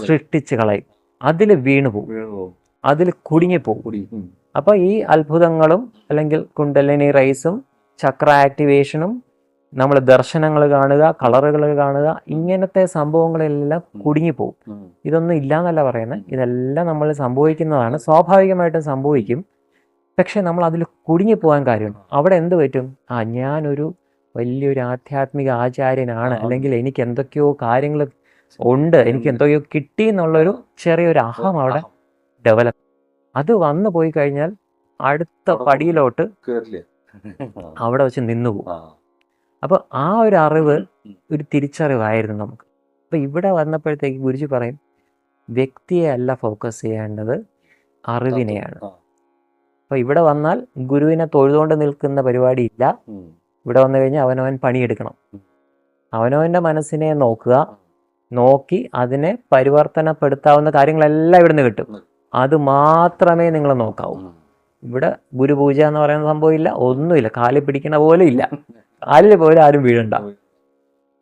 സൃഷ്ടിച്ച് കളയും. അതിൽ വീണു പോകും, അതിൽ കുടുങ്ങിപ്പോകും. അപ്പൊ ഈ അത്ഭുതങ്ങളും അല്ലെങ്കിൽ കുണ്ടലിനി റൈസും ചക്ര ആക്ടിവേഷനും, നമ്മൾ ദർശനങ്ങൾ കാണുക, കളറുകൾ കാണുക, ഇങ്ങനത്തെ സംഭവങ്ങളെല്ലാം കുടുങ്ങിപ്പോകും. ഇതൊന്നും ഇല്ല എന്നല്ല പറയുന്നത്, ഇതെല്ലാം നമ്മൾ സംഭവിക്കുന്നതാണ്, സ്വാഭാവികമായിട്ടും സംഭവിക്കും. പക്ഷെ നമ്മൾ അതിൽ കുടുങ്ങിപ്പോകാൻ കാര്യമുണ്ട്. അവിടെ എന്ത് പറ്റും? ഞാനൊരു വലിയൊരു ആധ്യാത്മിക ആചാര്യനാണ്, അല്ലെങ്കിൽ എനിക്ക് എന്തൊക്കെയോ കാര്യങ്ങൾ ഉണ്ട്, എനിക്ക് എന്തൊക്കെയോ കിട്ടി എന്നുള്ളൊരു ചെറിയൊരു അഹം അവിടെ ഡെവലപ്പ്. അത് വന്നു പോയി കഴിഞ്ഞാൽ അടുത്ത പടിയിലോട്ട് അവിടെ വെച്ച് നിന്നുപോകും. അപ്പോൾ ആ ഒരു അറിവ് ഒരു തിരിച്ചറിവായിരുന്നു നമുക്ക്. അപ്പോൾ ഇവിടെ വന്നപ്പോഴത്തേക്ക് ഗുരുജി പറയും, വ്യക്തിയെ അല്ല ഫോക്കസ് ചെയ്യേണ്ടത്, അറിവിനെയാണ്. അപ്പോൾ ഇവിടെ വന്നാൽ ഗുരുവിനെ തൊഴുതുകൊണ്ട് നിൽക്കുന്ന പരിപാടിയില്ല. ഇവിടെ വന്നു കഴിഞ്ഞാൽ അവനവൻ പണിയെടുക്കണം. അവനവൻ്റെ മനസ്സിനെ നോക്കുക, നോക്കി അതിനെ പരിവർത്തനപ്പെടുത്താവുന്ന കാര്യങ്ങളെല്ലാം ഇവിടുന്ന് കിട്ടും. അത് മാത്രമേ നിങ്ങൾ നോക്കാവൂ. ഇവിടെ ഗുരുപൂജ എന്ന് പറയുന്ന സംഭവമില്ല, ഒന്നുമില്ല. കാലിൽ പിടിക്കണ പോലും ഇല്ല, കാലിൽ പോലും ആരും വീഴണ്ട.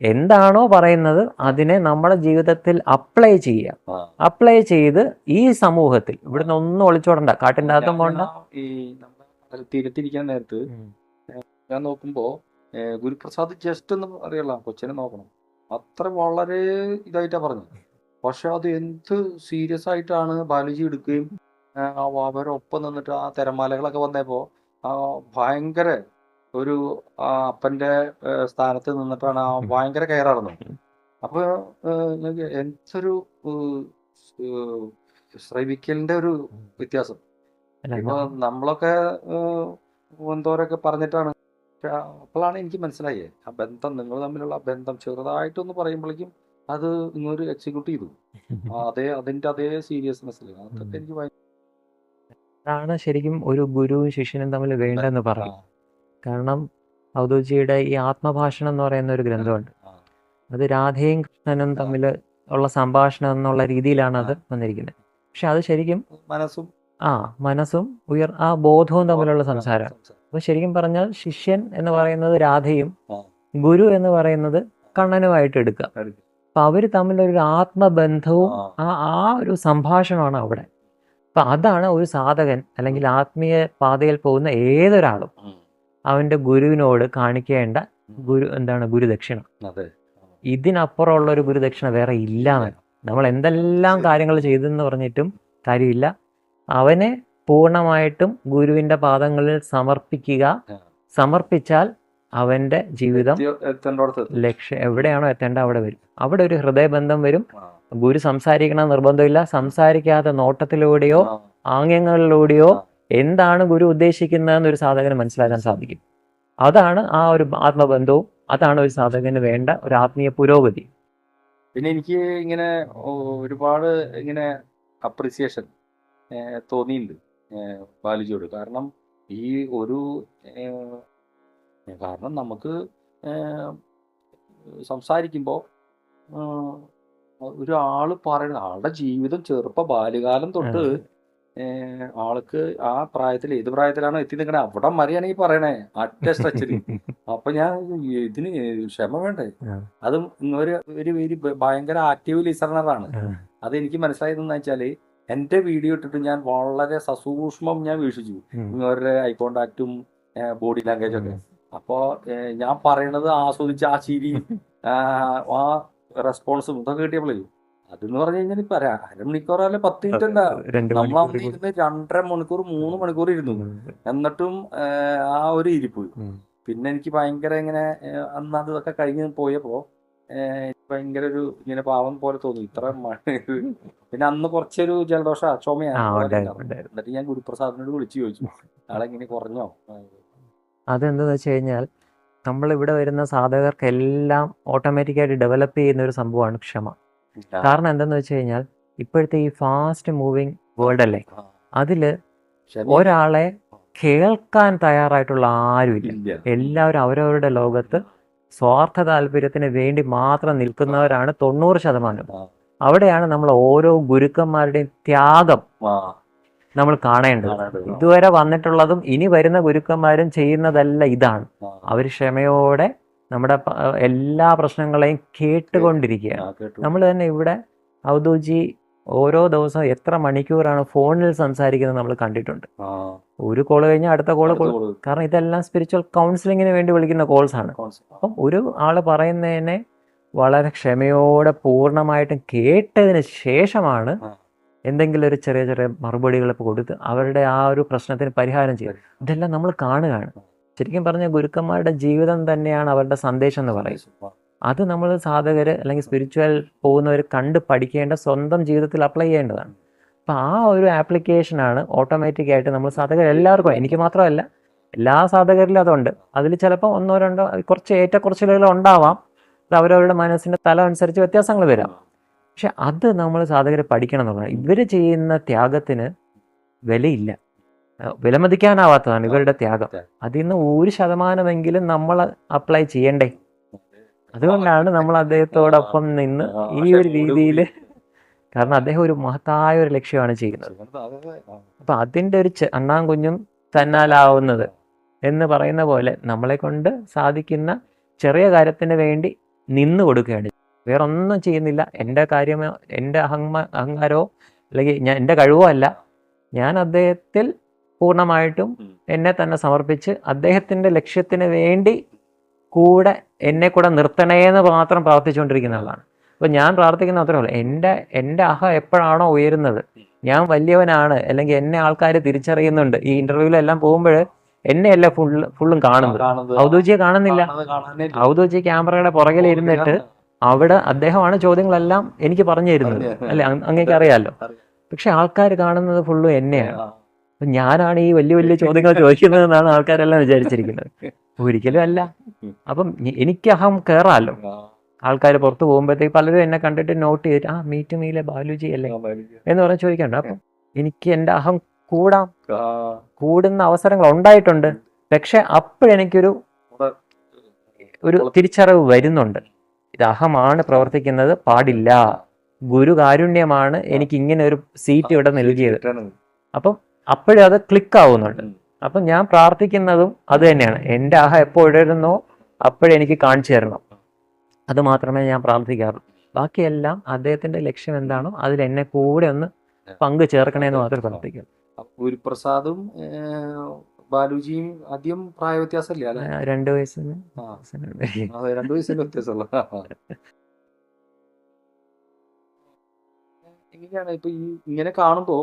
എന്താണോ പറയുന്നത് അതിനെ നമ്മുടെ ജീവിതത്തിൽ അപ്ലൈ ചെയ്യുക. അപ്ലൈ ചെയ്ത് ഈ സമൂഹത്തിൽ ഇവിടുന്ന് ഒന്നും ഒളിച്ചോടണ്ട, കാട്ടിൻ്റെ അകത്തും പോകണ്ട. ഈ തിരിക്കാൻ നേരത്ത് ഞാൻ നോക്കുമ്പോ ഗുരുപ്രസാദ് ജസ്റ്റ് ഒന്ന് അറിയല്ല, കൊച്ചിനെ നോക്കണം, അത്ര വളരെ ഇതായിട്ടാ പറഞ്ഞത്. പക്ഷെ അത് എന്ത് സീരിയസ് ആയിട്ടാണ് ബാലുജി എടുക്കുകയും അവരൊപ്പം നിന്നിട്ട് ആ തിരമാലകളൊക്കെ വന്നപ്പോ ഭയങ്കര ഒരു അപ്പന്റെ സ്ഥാനത്ത് നിന്നിട്ടാണ് ഭയങ്കര കയറാറുന്നു. അപ്പൊ എന്തൊരു ശ്രവിക്കലിന്റെ ഒരു വ്യത്യാസം. ഇപ്പൊ നമ്മളൊക്കെ എന്തോരൊക്കെ പറഞ്ഞിട്ടാണ്, അപ്പോഴാണ് എനിക്ക് മനസ്സിലായേ ആ ബന്ധം, നിങ്ങൾ തമ്മിലുള്ള ബന്ധം ചെറുതായിട്ടൊന്ന് പറയുമ്പോഴേക്കും അത് ഇങ്ങൊരു എക്സിക്യൂട്ട് ചെയ്തു. അതിന്റെ അതേ സീരിയസ്നെസ്സിൽ അതൊക്കെ എനിക്ക് അതാണ് ശരിക്കും ഒരു ഗുരുവും ശിഷ്യനും തമ്മിൽ വേണ്ടെന്ന് പറയും. കാരണം അവധൂജിയുടെ ഈ ആത്മഭാഷണം എന്ന് പറയുന്ന ഒരു ഗ്രന്ഥമുണ്ട്. അത് രാധയും കൃഷ്ണനും തമ്മിൽ ഉള്ള സംഭാഷണം എന്നുള്ള രീതിയിലാണ് അത് വന്നിരിക്കുന്നത്. പക്ഷെ അത് ശരിക്കും മനസ്സും ആ ബോധവും തമ്മിലുള്ള സംസാരമാണ്. അപ്പൊ ശരിക്കും പറഞ്ഞാൽ ശിഷ്യൻ എന്ന് പറയുന്നത് രാധയും ഗുരു എന്ന് പറയുന്നത് കണ്ണനുമായിട്ട് എടുക്കുക. അപ്പൊ അവര് തമ്മിലൊരു ആത്മബന്ധവും ആ ഒരു സംഭാഷണമാണ് അവിടെ. അപ്പൊ അതാണ് ഒരു സാധകൻ അല്ലെങ്കിൽ ആത്മീയ പാതയിൽ പോകുന്ന ഏതൊരാളും അവന്റെ ഗുരുവിനോട് കാണിക്കേണ്ട ഗുരുദക്ഷിണ. ഇതിനപ്പുറമുള്ള ഒരു ഗുരുദക്ഷിണ വേറെ ഇല്ല. നമ്മൾ എന്തെല്ലാം കാര്യങ്ങൾ ചെയ്തെന്ന് പറഞ്ഞിട്ടും കാര്യമില്ല. അവനെ പൂർണ്ണമായിട്ടും ഗുരുവിന്റെ പാദങ്ങളിൽ സമർപ്പിച്ചാൽ അവന്റെ ജീവിതം ലക്ഷ്യം എവിടെയാണോ എത്തേണ്ട അവിടെ വരും. അവിടെ ഒരു ഹൃദയബന്ധം വരും. ഗുരു സംസാരിക്കണം നിർബന്ധമില്ല. സംസാരിക്കാതെ നോട്ടത്തിലൂടെയോ ആംഗ്യങ്ങളിലൂടെയോ എന്താണ് ഗുരു ഉദ്ദേശിക്കുന്നതെന്ന് ഒരു സാധകന് മനസ്സിലാക്കാൻ സാധിക്കും. അതാണ് ആ ഒരു ആത്മബന്ധവും, അതാണ് ഒരു സാധകന് വേണ്ട ഒരു ആത്മീയ പുരോഗതി. പിന്നെ എനിക്ക് ഇങ്ങനെ ഒരുപാട് ഇങ്ങനെ അപ്രിസിയേഷൻ തോന്നിയിട്ടുണ്ട് ബാലുജിയോട്. കാരണം ഈ ഒരു കാരണം നമുക്ക് സംസാരിക്കുമ്പോൾ ഒരാൾ പറയുന്ന ആളുടെ ജീവിതം ബാല്യകാലം തൊട്ട് ആൾക്ക് ആ പ്രായത്തിൽ ഏത് പ്രായത്തിലാണോ എത്തി നിൽക്കണേ അവിടെ വരെയാണ് ഈ പറയണേ അറ്റ സ്ട്രെച്ചിൽ. അപ്പൊ ഞാൻ ഇതിന് ക്ഷമ വേണ്ടേ? അതും ഒരു ഭയങ്കര ആക്റ്റീവ് ലിസണറാണ്. അതെനിക്ക് മനസ്സിലായതെന്ന് വെച്ചാല് എന്റെ വീഡിയോ ഇട്ടിട്ട് ഞാൻ വളരെ സസൂക്ഷ്മം ഞാൻ വീക്ഷിച്ചു ഇവരുടെ ഐ കോണ്ടാക്റ്റും ബോഡി ലാംഗ്വേജും ഒക്കെ. അപ്പോ ഞാൻ പറയണത് ആസ്വദിച്ച് ആ ചിരി ആ റെസ്പോൺസും ഇതൊക്കെ കിട്ടിയപ്പോഴേ അതെന്ന് പറഞ്ഞു കഴിഞ്ഞാൽ ഇപ്പൊ അരമണിക്കൂറല്ലേ 10 മിനിറ്റ് അല്ല, നമ്മളന്ന് ഇരുന്ന് 2.5 മണിക്കൂർ 3 മണിക്കൂർ ഇരുന്നു. എന്നിട്ടും ആ ഒരു ഇരിപ്പ് പിന്നെ എനിക്ക് ഭയങ്കര ഇങ്ങനെ അന്ന് അതൊക്കെ കഴിഞ്ഞ് പോയപ്പോ ഭയങ്കര ഒരു ഇങ്ങനെ പാവം പോലെ തോന്നി. ഇത്ര പിന്നെ അന്ന് കുറച്ചൊരു ജലദോഷ ചുമയാണ്. എന്നിട്ട് ഞാൻ ഗുരുപ്രസാദിനോട് വിളിച്ചു ചോദിച്ചു ആളെങ്ങനെ കുറഞ്ഞോ. അതെന്താന്ന് വെച്ച് കഴിഞ്ഞാൽ നമ്മളിവിടെ വരുന്ന സാധകർക്കെല്ലാം ഓട്ടോമാറ്റിക്കായിട്ട് ഡെവലപ്പ് ചെയ്യുന്ന ഒരു സംഭവമാണ് ക്ഷമ. കാരണം എന്താന്ന് വെച്ച് കഴിഞ്ഞാൽ ഇപ്പോഴത്തെ ഈ ഫാസ്റ്റ് മൂവിങ് വേൾഡ് അല്ലേ, അതില് ഒരാളെ കേൾക്കാൻ തയ്യാറായിട്ടുള്ള ആരുമില്ല. എല്ലാവരും അവരവരുടെ ലോകത്ത് സ്വാർത്ഥ താല്പര്യത്തിന് വേണ്ടി മാത്രം നിൽക്കുന്നവരാണ് 90%. അവിടെയാണ് നമ്മൾ ഓരോ ഗുരുക്കന്മാരുടെയും ത്യാഗം നമ്മൾ കാണേണ്ടത്. ഇതുവരെ വന്നിട്ടുള്ളതും ഇനി വരുന്ന ഗുരുക്കന്മാരും ചെയ്യുന്നതല്ല ഇതാണ്. അവർ ക്ഷമയോടെ നമ്മുടെ എല്ലാ പ്രശ്നങ്ങളെയും കേട്ടുകൊണ്ടിരിക്കുകയാണ്. നമ്മൾ തന്നെ ഇവിടെ അവധൂജി ഓരോ ദിവസവും എത്ര മണിക്കൂറാണ് ഫോണിൽ സംസാരിക്കുന്നത് നമ്മൾ കണ്ടിട്ടുണ്ട്. ഒരു കോള് കഴിഞ്ഞാൽ അടുത്ത കോള്. കാരണം ഇതെല്ലാം സ്പിരിച്വൽ കൗൺസിലിങ്ങിന് വേണ്ടി വിളിക്കുന്ന കോൾസ് ആണ്. അപ്പം ഒരു ആള് പറയുന്നതിനെ വളരെ ക്ഷമയോടെ പൂർണ്ണമായിട്ടും കേട്ടതിന് ശേഷമാണ് എന്തെങ്കിലും ഒരു ചെറിയ ചെറിയ മറുപടികൾ കൊടുത്ത് അവരുടെ ആ ഒരു പ്രശ്നത്തിന് പരിഹാരം ചെയ്യും. ഇതെല്ലാം നമ്മൾ കാണുകയാണ്. ശരിക്കും പറഞ്ഞാൽ ഗുരുക്കന്മാരുടെ ജീവിതം തന്നെയാണ് അവരുടെ സന്ദേശം എന്ന് പറയും. അത് നമ്മൾ സാധകർ അല്ലെങ്കിൽ സ്പിരിച്വൽ പോകുന്നവർ കണ്ട് പഠിക്കേണ്ട, സ്വന്തം ജീവിതത്തിൽ അപ്ലൈ ചെയ്യേണ്ടതാണ്. അപ്പം ആ ഒരു ആപ്ലിക്കേഷനാണ് ഓട്ടോമാറ്റിക്കായിട്ട് നമ്മൾ സാധകർ എല്ലാവർക്കും, എനിക്ക് മാത്രമല്ല എല്ലാ സാധകരിലും അതുണ്ട്. അതിൽ ചിലപ്പോൾ 1-2 കുറച്ച് ഏറ്റക്കുറച്ചിലുകൾ ഉണ്ടാവാം, അത് അവരവരുടെ മനസ്സിൻ്റെ തലം അനുസരിച്ച് വ്യത്യാസങ്ങൾ വരാം. പക്ഷെ അത് നമ്മൾ സാധകർ പഠിക്കണം എന്നുള്ളതാണ്. ഇവർ ചെയ്യുന്ന ത്യാഗത്തിന് വിലയില്ല, വിലമതിക്കാനാവാത്തതാണ് ഇവരുടെ ത്യാഗം. അതിൽ നിന്ന് 1% നമ്മൾ അപ്ലൈ ചെയ്യണ്ടേ. അതുകൊണ്ടാണ് നമ്മൾ അദ്ദേഹത്തോടൊപ്പം നിന്ന് ഈ ഒരു രീതിയിൽ, കാരണം അദ്ദേഹം ഒരു മഹത്തായ ഒരു ലക്ഷ്യമാണ് ചെയ്യുന്നത്. അപ്പം അതിൻ്റെ ഒരു അണ്ണാൻകുഞ്ഞും തന്നാലാവുന്നത് എന്ന് പറയുന്ന പോലെ നമ്മളെ കൊണ്ട് സാധിക്കുന്ന ചെറിയ കാര്യത്തിന് വേണ്ടി നിന്ന് കൊടുക്കുകയാണ്. വേറൊന്നും ചെയ്യുന്നില്ല. എൻ്റെ കാര്യമോ എൻ്റെ അഹങ്കാരമോ അല്ലെങ്കിൽ എൻ്റെ കഴിവോ അല്ല, ഞാൻ അദ്ദേഹത്തിൽ പൂർണ്ണമായിട്ടും എന്നെ തന്നെ സമർപ്പിച്ച് അദ്ദേഹത്തിൻ്റെ ലക്ഷ്യത്തിന് വേണ്ടി കൂടെ എന്നെ കൂടെ നിർത്തണേന്ന് മാത്രം പ്രാർത്ഥിച്ചുകൊണ്ടിരിക്കുന്ന ആളാണ്. അപ്പം ഞാൻ പ്രാർത്ഥിക്കുന്ന മാത്രമല്ല, എൻ്റെ അഹം എപ്പോഴാണോ ഉയരുന്നത്, ഞാൻ വലിയവനാണ്, അല്ലെങ്കിൽ എന്നെ ആൾക്കാർ തിരിച്ചറിയുന്നുണ്ട്. ഈ ഇൻ്റർവ്യൂവിലെല്ലാം പോകുമ്പോൾ എന്നെയല്ല ഫുള്ളും കാണുന്നത്, ഔദ്യോഗിക കാണുന്നില്ല. ഔദ്യോഗിക ക്യാമറയുടെ പുറകിൽ ഇരുന്നിട്ട് അവിടെ അദ്ദേഹമാണ് ചോദ്യങ്ങളെല്ലാം എനിക്ക് പറഞ്ഞു തരുന്നത്, അല്ലെ, അങ്ങേക്ക് അറിയാമല്ലോ. പക്ഷെ ആൾക്കാർ കാണുന്നത് ഫുള്ളും എന്നെയാണ്. അപ്പം ഞാനാണ് ഈ വലിയ വലിയ ചോദ്യങ്ങൾ ചോദിക്കുന്നതെന്നാണ് ആൾക്കാരെല്ലാം വിചാരിച്ചിരിക്കുന്നത്. ഒരിക്കലും അല്ല. അപ്പം എനിക്ക് അഹം കയറാമല്ലോ. ആൾക്കാർ പുറത്ത് പോകുമ്പോഴത്തേക്ക് പലരും എന്നെ കണ്ടിട്ട് നോട്ട് ചെയ്തിട്ട് മീറ്റ് മീലെ ബാലുജി അല്ലേ എന്ന് പറഞ്ഞ് ചോദിക്കണ്ട. അപ്പം എനിക്ക് എൻ്റെ അഹം കൂടുന്ന അവസരങ്ങൾ ഉണ്ടായിട്ടുണ്ട്. പക്ഷെ അപ്പോഴെനിക്കൊരു തിരിച്ചറിവ് വരുന്നുണ്ട്, ഇത് അഹമാണ് പ്രവർത്തിക്കുന്നത്, പാടില്ല, ഗുരു കാരുണ്യമാണ് എനിക്ക് ഇങ്ങനെ ഒരു സീറ്റ് ഇവിടെ നൽകിയത്. അപ്പം അപ്പോഴും അത് ക്ലിക്ക് ആവുന്നുണ്ട്. അപ്പം ഞാൻ പ്രാർത്ഥിക്കുന്നതും അത് തന്നെയാണ്. എൻ്റെ അഹം എപ്പോൾ ഉയരുന്നോ അപ്പോഴെനിക്ക് കാണിച്ചു തരണം, അത് മാത്രമേ ഞാൻ പ്രാർത്ഥിക്കാറുള്ളൂ. ബാക്കിയെല്ലാം അദ്ദേഹത്തിൻ്റെ ലക്ഷ്യം എന്താണോ അതിൽ എന്നെ കൂടെ ഒന്ന് പങ്കു ചേർക്കണേന്ന് മാത്രമേ പ്രാർത്ഥിക്കുള്ളൂ. ഗുരുപ്രസാദും ബാലുജിയും അധികം പ്രായ വ്യത്യാസമില്ല, 2 വയസ്സിന് 2 വയസ്സിന്റെ വ്യത്യാസമുള്ള. എങ്ങനെയാണ് ഇപ്പൊ ഈ ഇങ്ങനെ കാണുമ്പോ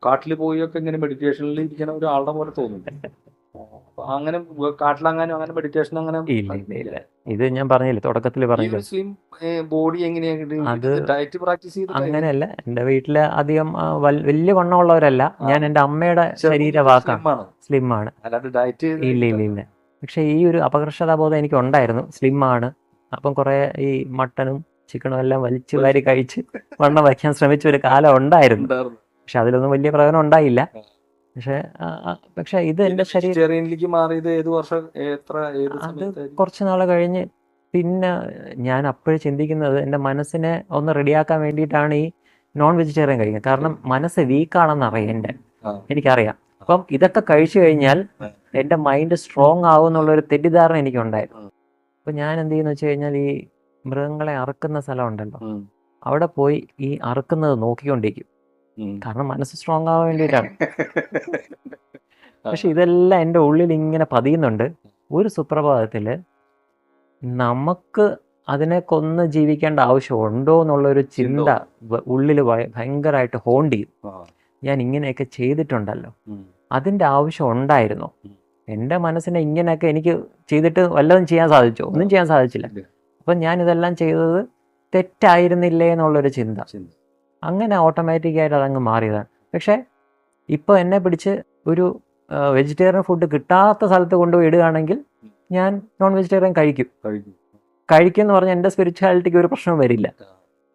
കാട്ടിൽ പോയൊക്കെ ഇങ്ങനെ മെഡിറ്റേഷനിൽ ഇരിക്കുന്ന ഒരാളുടെ പോലെ തോന്നുന്നു. അങ്ങനെ കാട്ടിലങ്ങനെ അങ്ങനെ മെഡിറ്റേഷൻ അങ്ങനെ ഇല്ല. ഇത് ഞാൻ പറഞ്ഞില്ലേ, തുടക്കത്തിൽ പറഞ്ഞില്ല, ബോഡി എങ്ങനെയാണ് അത് ഡയറ്റ് പ്രാക്ടീസ് ചെയ്ത് അങ്ങനെയല്ല. എൻ്റെ വീട്ടില് അധികം വലിയ വണ്ണമുള്ളവരല്ല. ഞാൻ എൻ്റെ അമ്മയുടെ ശരീരവാക്കാണ്, സ്ലിം ആണ്. ഡയറ്റ് ഇല്ല. പക്ഷെ ഈ ഒരു അപകർഷതാബോധം എനിക്ക് ഉണ്ടായിരുന്നു, സ്ലിം ആണ്. അപ്പം കുറെ ഈ മട്ടനും ചിക്കനും എല്ലാം വലിച്ചു വാരി കഴിച്ച് വണ്ണം വയ്ക്കാൻ ശ്രമിച്ച ഒരു കാലം ഉണ്ടായിരുന്നു. പക്ഷെ അതിലൊന്നും വലിയ പ്രയോജനം ഉണ്ടായില്ല. പക്ഷെ ഇത് എൻ്റെ ശരീരത്തിലേക്ക് മാറിയത് ഏത് വർഷം, അത് കുറച്ച് നാൾ കഴിഞ്ഞ്. പിന്നെ ഞാൻ അപ്പോഴും ചിന്തിക്കുന്നത് എൻ്റെ മനസ്സിനെ ഒന്ന് റെഡിയാക്കാൻ വേണ്ടിയിട്ടാണ് ഈ നോൺ വെജിറ്റേറിയൻ കഴിക്കുന്നത്. കാരണം മനസ്സ് വീക്കാണെന്ന് അറിയാം, എനിക്കറിയാം. അപ്പം ഇതൊക്കെ കഴിച്ചു കഴിഞ്ഞാൽ എൻ്റെ മൈൻഡ് സ്ട്രോങ് ആവും എന്നുള്ളൊരു തെറ്റിദ്ധാരണ എനിക്കുണ്ടായിരുന്നു. അപ്പം ഞാൻ എന്ത് ചെയ്യുന്നു വെച്ച് കഴിഞ്ഞാൽ, ഈ മൃഗങ്ങളെ അറുക്കുന്ന സ്ഥലം ഉണ്ടല്ലോ, അവിടെ പോയി ഈ അറുക്കുന്നത് നോക്കിക്കൊണ്ടിരിക്കും. കാരണം മനസ്സ് സ്ട്രോങ് ആവാൻ വേണ്ടിയിട്ടാണ്. പക്ഷെ ഇതെല്ലാം എൻ്റെ ഉള്ളിൽ ഇങ്ങനെ പതിയുന്നുണ്ട്. ഒരു സുപ്രഭാതത്തിൽ നമുക്ക് അതിനെ കൊന്ന് ജീവിക്കേണ്ട ആവശ്യമുണ്ടോ എന്നുള്ളൊരു ചിന്ത ഉള്ളിൽ ഭയങ്കരമായിട്ട് ഹോണ്ട് ചെയ്യും. ഞാൻ ഇങ്ങനെയൊക്കെ ചെയ്തിട്ടുണ്ടല്ലോ, അതിൻ്റെ ആവശ്യം ഉണ്ടായിരുന്നോ? എൻ്റെ മനസ്സിനെ ഇങ്ങനെയൊക്കെ എനിക്ക് ചെയ്തിട്ട് വല്ലതും ചെയ്യാൻ സാധിച്ചോ? ഒന്നും ചെയ്യാൻ സാധിച്ചില്ല. അപ്പം ഞാൻ ഇതെല്ലാം ചെയ്തത് തെറ്റായിരുന്നില്ലേ എന്നുള്ളൊരു ചിന്ത അങ്ങനെ ഓട്ടോമാറ്റിക്കായിട്ട് അതങ്ങ് മാറിയതാണ്. പക്ഷേ ഇപ്പോൾ എന്നെ പിടിച്ച് ഒരു വെജിറ്റേറിയൻ ഫുഡ് കിട്ടാത്ത സ്ഥലത്ത് കൊണ്ടുപോയി ഇടുകയാണെങ്കിൽ ഞാൻ നോൺ വെജിറ്റേറിയൻ കഴിക്കും എന്ന് പറഞ്ഞാൽ എൻ്റെ സ്പിരിച്വാലിറ്റിക്ക് ഒരു പ്രശ്നവും വരില്ല.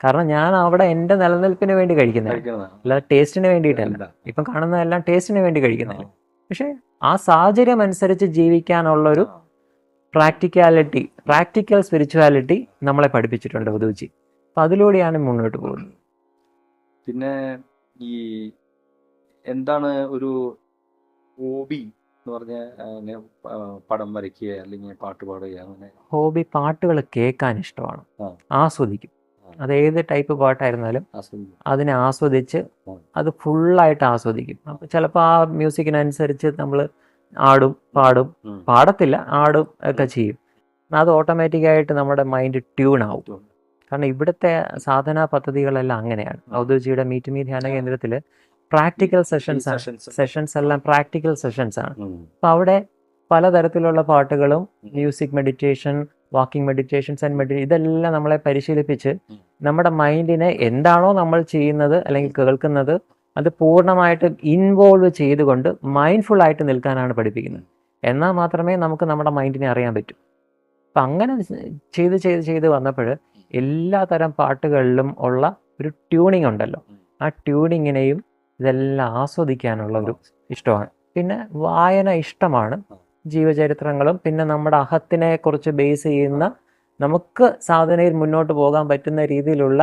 കാരണം ഞാൻ അവിടെ എൻ്റെ നിലനിൽപ്പിന് വേണ്ടി കഴിക്കുന്നത്, അല്ലാതെ ടേസ്റ്റിന് വേണ്ടിയിട്ടല്ല. ഇപ്പം കാണുന്നതെല്ലാം ടേസ്റ്റിന് വേണ്ടി കഴിക്കുന്നില്ല. പക്ഷേ ആ സാഹചര്യം അനുസരിച്ച് ജീവിക്കാനുള്ളൊരു പ്രാക്ടിക്കൽ സ്പിരിച്വാലിറ്റി നമ്മളെ പഠിപ്പിച്ചിട്ടുണ്ട് ഗുരുജി. അപ്പം അതിലൂടെയാണ് മുന്നോട്ട് പോകുന്നത്. പിന്നെ ഈ എന്താണ് ഒരു ഹോബി എന്ന് പറഞ്ഞ പടം വരയ്ക്കുക അല്ലെങ്കിൽ പാട്ട് പാടുക? അങ്ങനെ ഹോബി പാട്ടുകൾ കേൾക്കാൻ ഇഷ്ടമാണ്, ആസ്വദിക്കും. അത് ഏത് ടൈപ്പ് പാട്ടായിരുന്നാലും അതിനെ ആസ്വദിച്ച് അത് ഫുള്ളായിട്ട് ആസ്വദിക്കും. അപ്പം ചിലപ്പോൾ ആ മ്യൂസിക്കിനനുസരിച്ച് നമ്മൾ പാടത്തില്ല, ആടും ഒക്കെ ചെയ്യും. അത് ഓട്ടോമാറ്റിക്കായിട്ട് നമ്മുടെ മൈൻഡ് ട്യൂൺ ആവും. കാരണം ഇവിടുത്തെ സാധനാ പദ്ധതികളെല്ലാം അങ്ങനെയാണ്. ഔദ്യോഗികയുടെ മീറ്റ് മീ ധ്യാന കേന്ദ്രത്തിൽ പ്രാക്ടിക്കൽ സെഷൻസ് എല്ലാം പ്രാക്ടിക്കൽ സെഷൻസ് ആണ്. അപ്പോൾ അവിടെ പലതരത്തിലുള്ള പാട്ടുകളും music meditation, walking meditations and ഇതെല്ലാം നമ്മളെ പരിശീലിപ്പിച്ച് നമ്മുടെ മൈൻഡിനെ എന്താണോ നമ്മൾ ചെയ്യുന്നത് അല്ലെങ്കിൽ കേൾക്കുന്നത് അത് പൂർണ്ണമായിട്ട് ഇൻവോൾവ് ചെയ്തുകൊണ്ട് മൈൻഡ്ഫുൾ ആയിട്ട് നിൽക്കാനാണ് പഠിപ്പിക്കുന്നത്. എന്നാൽ മാത്രമേ നമുക്ക് നമ്മുടെ മൈൻഡിനെ അറിയാൻ പറ്റൂ. അപ്പം അങ്ങനെ ചെയ്ത് വന്നപ്പോൾ എല്ലാ തരം പാട്ടുകളിലും ഉള്ള ഒരു ട്യൂണിങ് ഉണ്ടല്ലോ, ആ ട്യൂണിങ്ങിനെയും ഇതെല്ലാം ആസ്വദിക്കാനുള്ള ഒരു ഇഷ്ടമാണ്. പിന്നെ വായന ഇഷ്ടമാണ്, ജീവചരിത്രങ്ങളും പിന്നെ നമ്മുടെ അഹത്തിനെ കുറിച്ച് ബേസ് ചെയ്യുന്ന നമുക്ക് സാധനയിൽ മുന്നോട്ട് പോകാൻ പറ്റുന്ന രീതിയിലുള്ള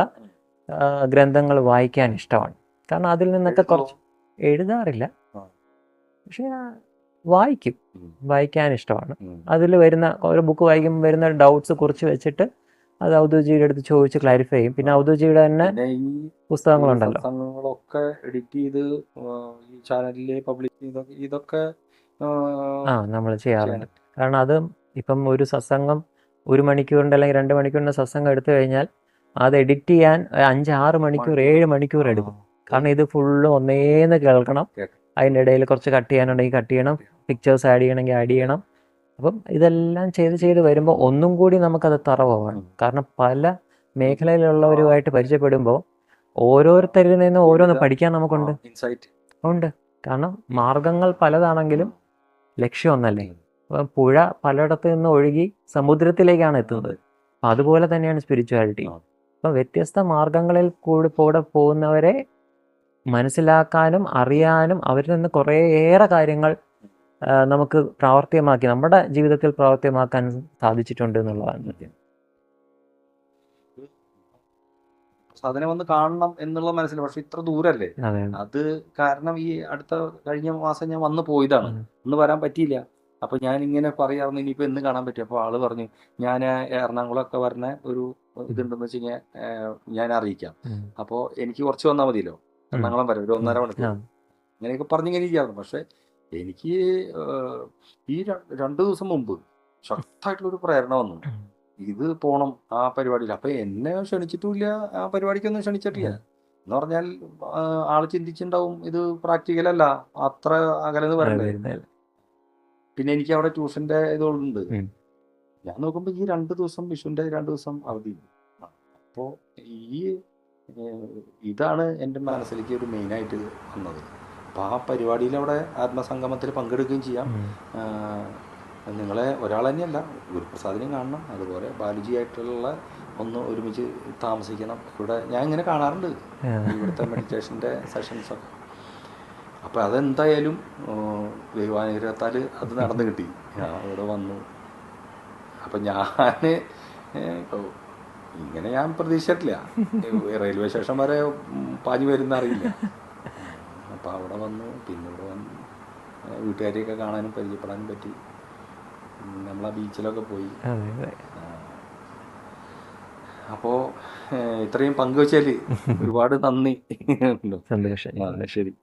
ഗ്രന്ഥങ്ങൾ വായിക്കാൻ ഇഷ്ടമാണ്. കാരണം അതിൽ നിന്നൊക്കെ കുറച്ച് എഴുതാറില്ല, പക്ഷെ വായിക്കാൻ ഇഷ്ടമാണ്. അതിൽ വരുന്ന ഓരോ ബുക്ക് വായിക്കുമ്പോൾ വരുന്ന ഡൗട്ട്സ് കുറിച്ച് വെച്ചിട്ട് അത് ഔദ്യോഗിയുടെ അടുത്ത് ചോദിച്ച് ക്ലാരിഫൈ ചെയ്യും. പിന്നെ ഔദ്യോഗിയുടെ തന്നെ പുസ്തകങ്ങളുണ്ടല്ലോ, പുസ്തകങ്ങളൊക്കെ എഡിറ്റ് ചെയ്ത് ഈ ചാനലിൽ പബ്ലിഷ് ചെയ്ത് ഇതൊക്കെ നമ്മൾ ചെയ്യാറുണ്ട്. കാരണം അത് ഇപ്പം ഒരു സത്സംഗം 1 മണിക്കൂറിൻ്റെ അല്ലെങ്കിൽ 2 മണിക്കൂറിൻ്റെ സത്സംഗം എടുത്തു കഴിഞ്ഞാൽ അത് എഡിറ്റ് ചെയ്യാൻ 5-6 മണിക്കൂർ 7 മണിക്കൂർ എടുക്കും. കാരണം ഇത് ഫുള്ള് ഒന്നേന്ന് കേൾക്കണം, അതിൻ്റെ ഇടയിൽ കുറച്ച് കട്ട് ചെയ്യാനുണ്ടെങ്കിൽ കട്ട് ചെയ്യണം, പിക്ചേഴ്സ് ആഡ് ചെയ്യണമെങ്കിൽ ആഡ് ചെയ്യണം. അപ്പം ഇതെല്ലാം ചെയ്ത് വരുമ്പോൾ ഒന്നും കൂടി നമുക്കത് തറവാണ്. കാരണം പല മേഖലയിലുള്ളവരുമായിട്ട് പരിചയപ്പെടുമ്പോൾ ഓരോരുത്തരിൽ നിന്നും ഓരോന്ന് പഠിക്കാൻ നമുക്കുണ്ട്. കാരണം മാർഗങ്ങൾ പലതാണെങ്കിലും ലക്ഷ്യം ഒന്നല്ലേ. അപ്പം പുഴ പലയിടത്ത് നിന്ന് ഒഴുകി സമുദ്രത്തിലേക്കാണ് എത്തുന്നത്. അപ്പം അതുപോലെ തന്നെയാണ് സ്പിരിച്വാലിറ്റി. അപ്പം വ്യത്യസ്ത മാർഗങ്ങളിൽ കൂടെ പോകുന്നവരെ മനസ്സിലാക്കാനും അറിയാനും അവരിൽ നിന്ന് കുറേയേറെ കാര്യങ്ങൾ നമുക്ക് പ്രാവർത്തികമാക്കി നമ്മുടെ ജീവിതത്തിൽ പ്രാവർത്തികമാക്കാൻ സാധിച്ചിട്ടുണ്ട് എന്നുള്ളതാണ് സത്യം. അതിനെ വന്ന് കാണണം എന്നുള്ള മനസ്സിൽ, പക്ഷെ ഇത്ര ദൂരല്ലേ അത്. കാരണം ഈ കഴിഞ്ഞ മാസം ഞാൻ വന്ന് പോയതാണ്, ഇന്ന് വരാൻ പറ്റിയില്ല. അപ്പൊ ഞാൻ ഇങ്ങനെ പറയാറുണ്ട് ഇനിയിപ്പോ എന്ന് കാണാൻ പറ്റും. അപ്പൊ ആള് പറഞ്ഞു ഞാൻ എറണാകുളമൊക്കെ വരുന്ന ഒരു ഇതുണ്ടെന്ന് വെച്ച് കഴിഞ്ഞാൽ ഞാൻ അറിയിക്കാം. അപ്പോൾ എനിക്ക് കുറച്ച് വന്നാൽ മതിയല്ലോ, എറണാകുളം വരെ ഒരു 1.5 മണിക്കൂർ അങ്ങനെയൊക്കെ പറഞ്ഞിങ്ങനെ ഇരിക്കാറുണ്ട്. പക്ഷെ എനിക്ക് ഈ 2 ദിവസം മുമ്പ് ശക്തമായിട്ടുള്ളൊരു പ്രേരണ വന്നു, ഇത് പോണം ആ പരിപാടിയിൽ. അപ്പൊ എന്നെ ക്ഷണിച്ചിട്ടുമില്ല, ആ പരിപാടിക്കൊന്നും ക്ഷണിച്ചിട്ടില്ല. എന്ന് പറഞ്ഞാൽ ആള് ചിന്തിച്ചിട്ടുണ്ടാവും ഇത് പ്രാക്ടിക്കലല്ല, അത്ര അകലെന്ന് പറയണ്ടേ. പിന്നെ എനിക്ക് അവിടെ ട്യൂഷന്റെ ഇതുണ്ട്. ഞാൻ നോക്കുമ്പോ ഈ 2 ദിവസം വിഷുവിന്റെ 2 ദിവസം അവധി. അപ്പോ ഇതാണ് എൻ്റെ മനസ്സിലേക്ക് ഒരു മെയിനായിട്ട് വന്നത്. അപ്പൊ ആ പരിപാടിയിൽ അവിടെ ആത്മസംഗമത്തിൽ പങ്കെടുക്കുകയും ചെയ്യാം. നിങ്ങളെ ഒരാൾ തന്നെയല്ല, ഗുരുപ്രസാദിനെയും കാണണം, അതുപോലെ ബാലുജി ആയിട്ടുള്ള ഒന്ന് ഒരുമിച്ച് താമസിക്കണം. ഇവിടെ ഞാൻ ഇങ്ങനെ കാണാറുണ്ട് ഇവിടുത്തെ മെഡിറ്റേഷൻ്റെ സെഷൻസൊക്കെ. അപ്പം അതെന്തായാലും ദൈവാനുഗ്രഹത്താൽ അത് നടന്നു കിട്ടി. ഇവിടെ വന്നു. അപ്പം ഇങ്ങനെ ഞാൻ പ്രതീക്ഷിച്ചിട്ടില്ല, റെയിൽവേ സ്റ്റേഷൻ വരെ പാഞ്ഞു വരുന്ന അറിയില്ല. അപ്പം അവിടെ വന്നു, പിന്നെ ഇവിടെ വന്നു വീട്ടുകാരെയൊക്കെ കാണാനും പരിചയപ്പെടാനും പറ്റി. നമ്മളാ ബീച്ചിലൊക്കെ പോയി. അപ്പോൾ ഇത്രയും പങ്കുവച്ചാൽ ഒരുപാട് നന്ദി. സന്തോഷം. ശരി.